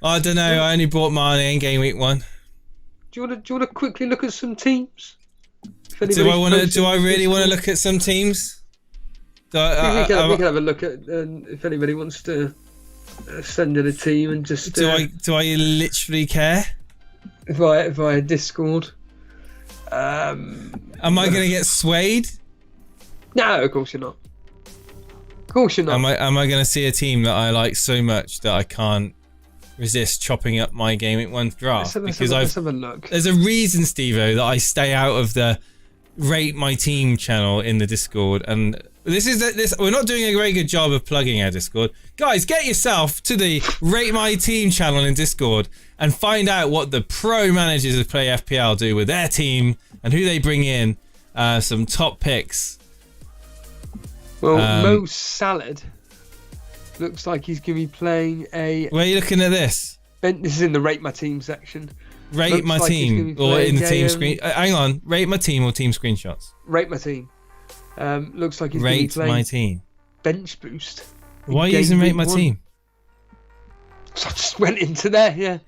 I don't know. I only bought Mane in game week 1. Do you want to quickly look at some teams? Do I really want to look at some teams? We can have a look at if anybody wants to send in a team and just. Do I literally care? Via Discord. Am I going to get swayed? No, of course you're not. Am I going to see a team that I like so much that I can't resist chopping up my game week 1 draft? Let's have a look. There's a reason, Steve-O, that I stay out of the Rate My Team channel in the Discord, and we're not doing a very good job of plugging our Discord. Guys, get yourself to the Rate My Team channel in Discord and find out what the pro managers of Play FPL do with their team and who they bring in. Some top picks. Well, Mo Salad looks like he's going to be playing a. Where are you looking at this? This is in the Rate My Team section. Rate My Team, or in the team screen. Hang on, Rate My Team or team screenshots? Rate My Team. Looks like he's going to be playing My Team. Bench Boost. Why are you using Rate My Team? So I just went into there, yeah.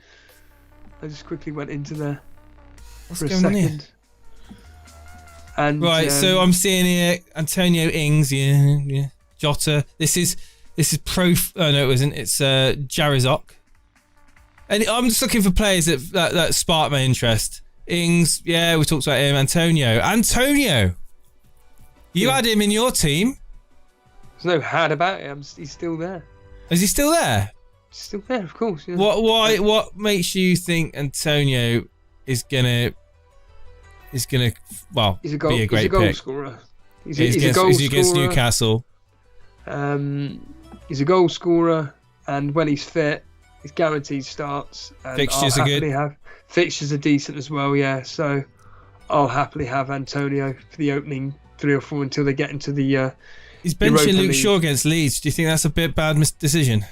I just quickly went into there. What's going on here? And Right, so I'm seeing here Antonio Ings, yeah, Jota. This is pro. Oh no, it isn't. It's Jarizok. And I'm just looking for players that spark my interest. Ings, yeah, we talked about him. Antonio, you had him in your team. There's no had about it. He's still there. Is he still there? Still there, of course. Yeah. What makes you think Antonio is gonna well He's a be a great he's a goal pick? scorer. He's a goal scorer. Against Newcastle. He's a goal scorer, and when he's fit, he's guaranteed starts. And Fixtures are good. Fixtures are decent as well, yeah. So I'll happily have Antonio for the opening 3 or 4 until they get into the. He's benching Luke Shaw against Leeds. Do you think that's a bit bad decision?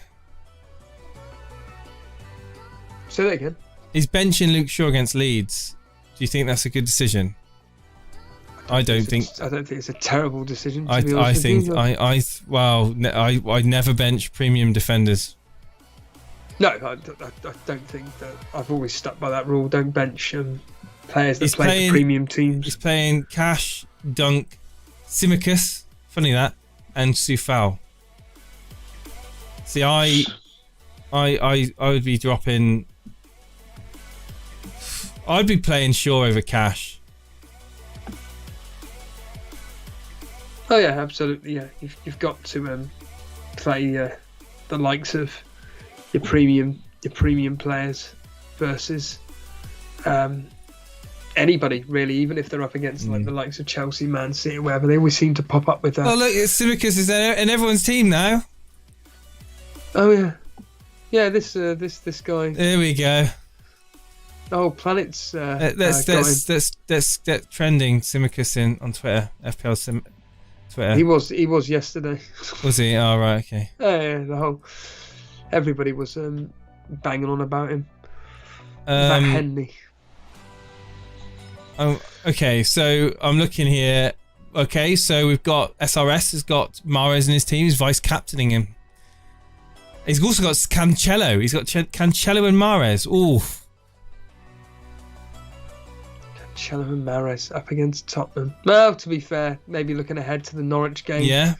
Say that again. He's benching Luke Shaw against Leeds. Do you think that's a good decision? I don't think it's a terrible decision. I never bench premium defenders. No, I don't think that. I've always stuck by that rule. Don't bench players that play for premium teams. He's playing Cash, Dunk, Simicus, funny that, and Sufal. See, I would be dropping. I'd be playing Shaw over Cash. Oh yeah, absolutely. Yeah, you've got to play the likes of your premium players versus anybody really, even if they're up against like the likes of Chelsea, Man City, wherever. They always seem to pop up with that. Oh look, Simicus is in everyone's team now. Oh yeah, yeah. This guy. There we go. The whole planet's. Let's get trending Simicus in on Twitter. FPL Twitter. He was yesterday. Was he? Oh right, okay. Yeah, everybody was banging on about him. That Henley. Okay, so I'm looking here. Okay, so we've got SRS has got Mahrez in his team. He's vice captaining him. He's also got Cancelo. He's got Cancelo and Mahrez. Ooh. Cancelo and Mahrez up against Tottenham. Well, to be fair, maybe looking ahead to the Norwich game. Yeah.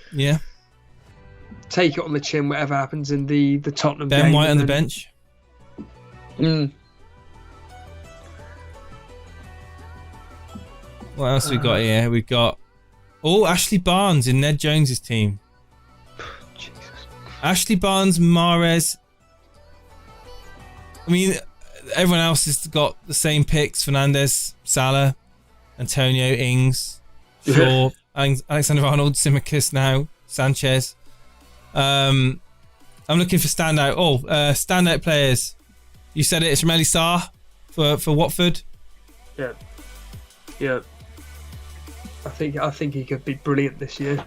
Take it on the chin, whatever happens in the Tottenham game. Ben White on the bench. What else we got here? We've got Ashley Barnes in Ned Jones's team. Jesus. Ashley Barnes, Mahrez. I mean, everyone else has got the same picks: Fernandes, Salah, Antonio, Ings, Shaw, Alexander-Arnold, Simicus now, Sanchez. I'm looking for standout players. You said it. It's Romelu Sarr for Watford. Yeah. I think he could be brilliant this year.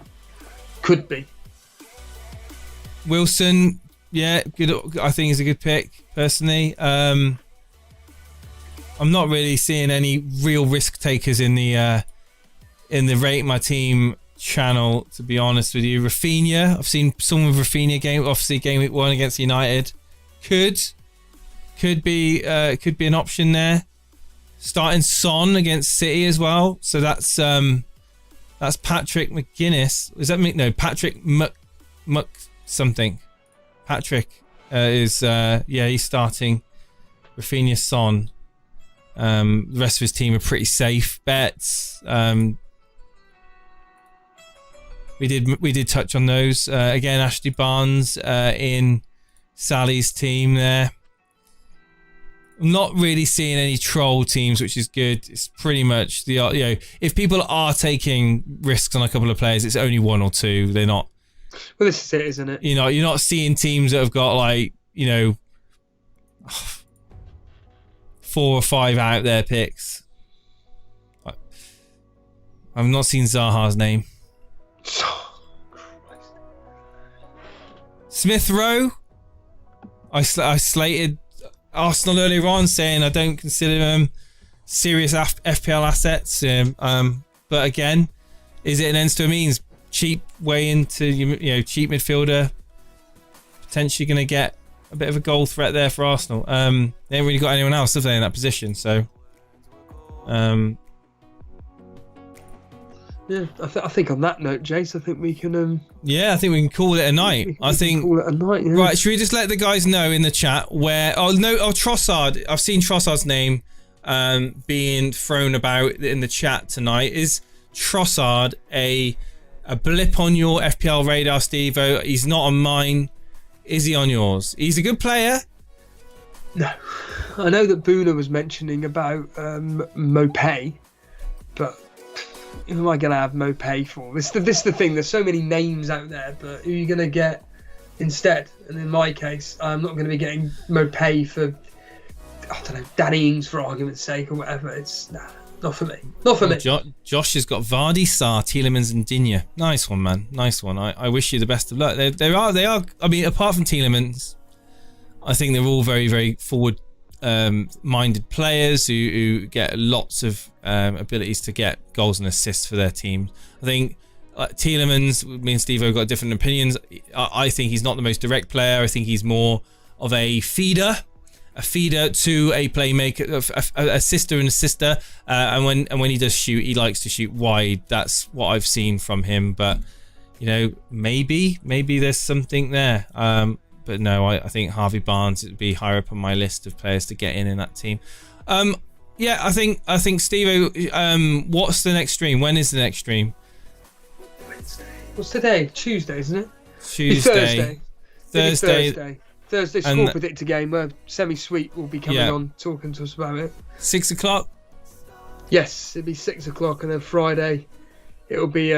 Could be. Wilson, yeah, good. I think he's a good pick personally. I'm not really seeing any real risk takers in the Rate My Team channel, to be honest with you. Rafinha, I've seen some with Rafinha obviously game week 1 against United. Could be an option there. Starting Son against City as well. So that's Patrick McGuinness. Is that me? No, Patrick Muck something. Patrick is he's starting. Rafinha, Son. The rest of his team are pretty safe bets. We did touch on those. Again, Ashley Barnes in Sally's team there. I'm not really seeing any troll teams, which is good. It's pretty much if people are taking risks on a couple of players, it's only 1 or 2. They're not. Well, this is it, isn't it? You're not seeing teams that have got 4 or 5 out there picks. I've not seen Zaha's name. Smith Rowe. I slated Arsenal earlier on, saying I don't consider them serious FPL assets. But again, is it an ends to a means? Cheap way into cheap midfielder, potentially going to get a bit of a goal threat there for Arsenal. They haven't really got anyone else, have they, in that position? So, Yeah, I think on that note, Jace, I think we can. Yeah, I think we can call it a night. We can call it a night. Yeah. Right, should we just let the guys know in the chat where? Oh no, Trossard. I've seen Trossard's name being thrown about in the chat tonight. Is Trossard a blip on your FPL radar, Steve-O? He's not on mine. Is he on yours? He's a good player. No, I know that Boona was mentioning about Mopay, but who am I going to have Mopay for? This is the thing. There's so many names out there, but who are you going to get instead? And in my case, I'm not going to be getting Mopay for, I don't know, Danny Ings for argument's sake or whatever. It's not for me. Not for me. Josh has got Vardy, Sarr, Tielemans, and Digne. Nice one, man. Nice one. I wish you the best of luck. They are. I mean, apart from Tielemans, I think they're all very, very forward minded players who get lots of abilities to get goals and assists for their team. I think Tielemans, me and Steve have got different opinions. I think he's not the most direct player. I think he's more of a feeder to a playmaker, a sister and a sister. And when he does shoot, he likes to shoot wide. That's what I've seen from him. But maybe there's something there. But no, I think Harvey Barnes would be higher up on my list of players to get in that team. Yeah, I think Steve, what's the next stream? When is the next stream? Wednesday. What's today? Tuesday, isn't it? Tuesday. Thursday score predictor game where Semi-Sweet will be coming on talking to us about it. 6 o'clock? Yes, it'll be 6 o'clock, and then Friday it'll be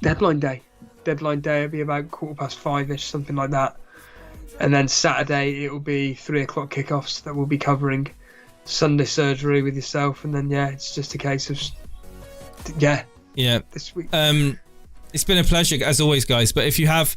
deadline day. Deadline day it'll be about 5:15ish, something like that. And then Saturday it will be 3 o'clock kickoffs that we'll be covering. Sunday surgery with yourself, and then it's just a case of this week. It's been a pleasure as always, guys. But if you have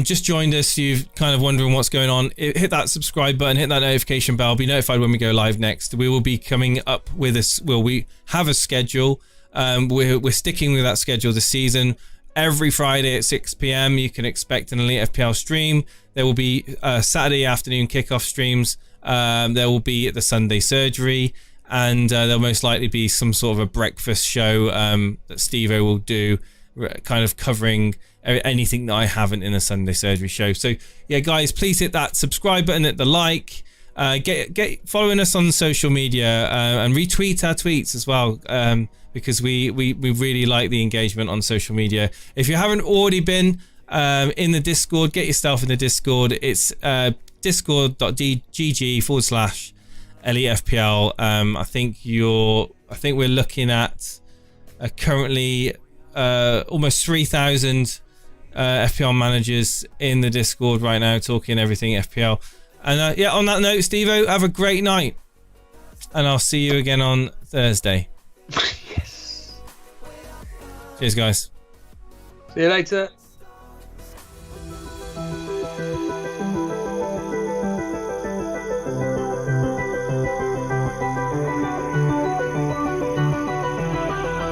just joined us, you've kind of wondering what's going on, hit that subscribe button, hit that notification bell, be notified when we go live next. We will be coming up with we have a schedule. We're sticking with that schedule this season. Every Friday at 6 p.m. you can expect an Elite FPL stream. There will be Saturday afternoon kickoff streams. There will be the Sunday surgery, and there'll most likely be some sort of a breakfast show that Steve-O will do, kind of covering anything that I haven't in a Sunday surgery show. So yeah, guys, please hit that subscribe button, hit the like, get following us on social media, and retweet our tweets as well, because we really like the engagement on social media. If you haven't already been in the Discord, get yourself in the Discord. It's discord.gg/EliteFPL. I think we're looking at currently almost 3,000 FPL managers in the Discord right now, talking everything FPL. And on that note, Steve-O, have a great night, and I'll see you again on Thursday. Yes. Cheers, guys. See you later.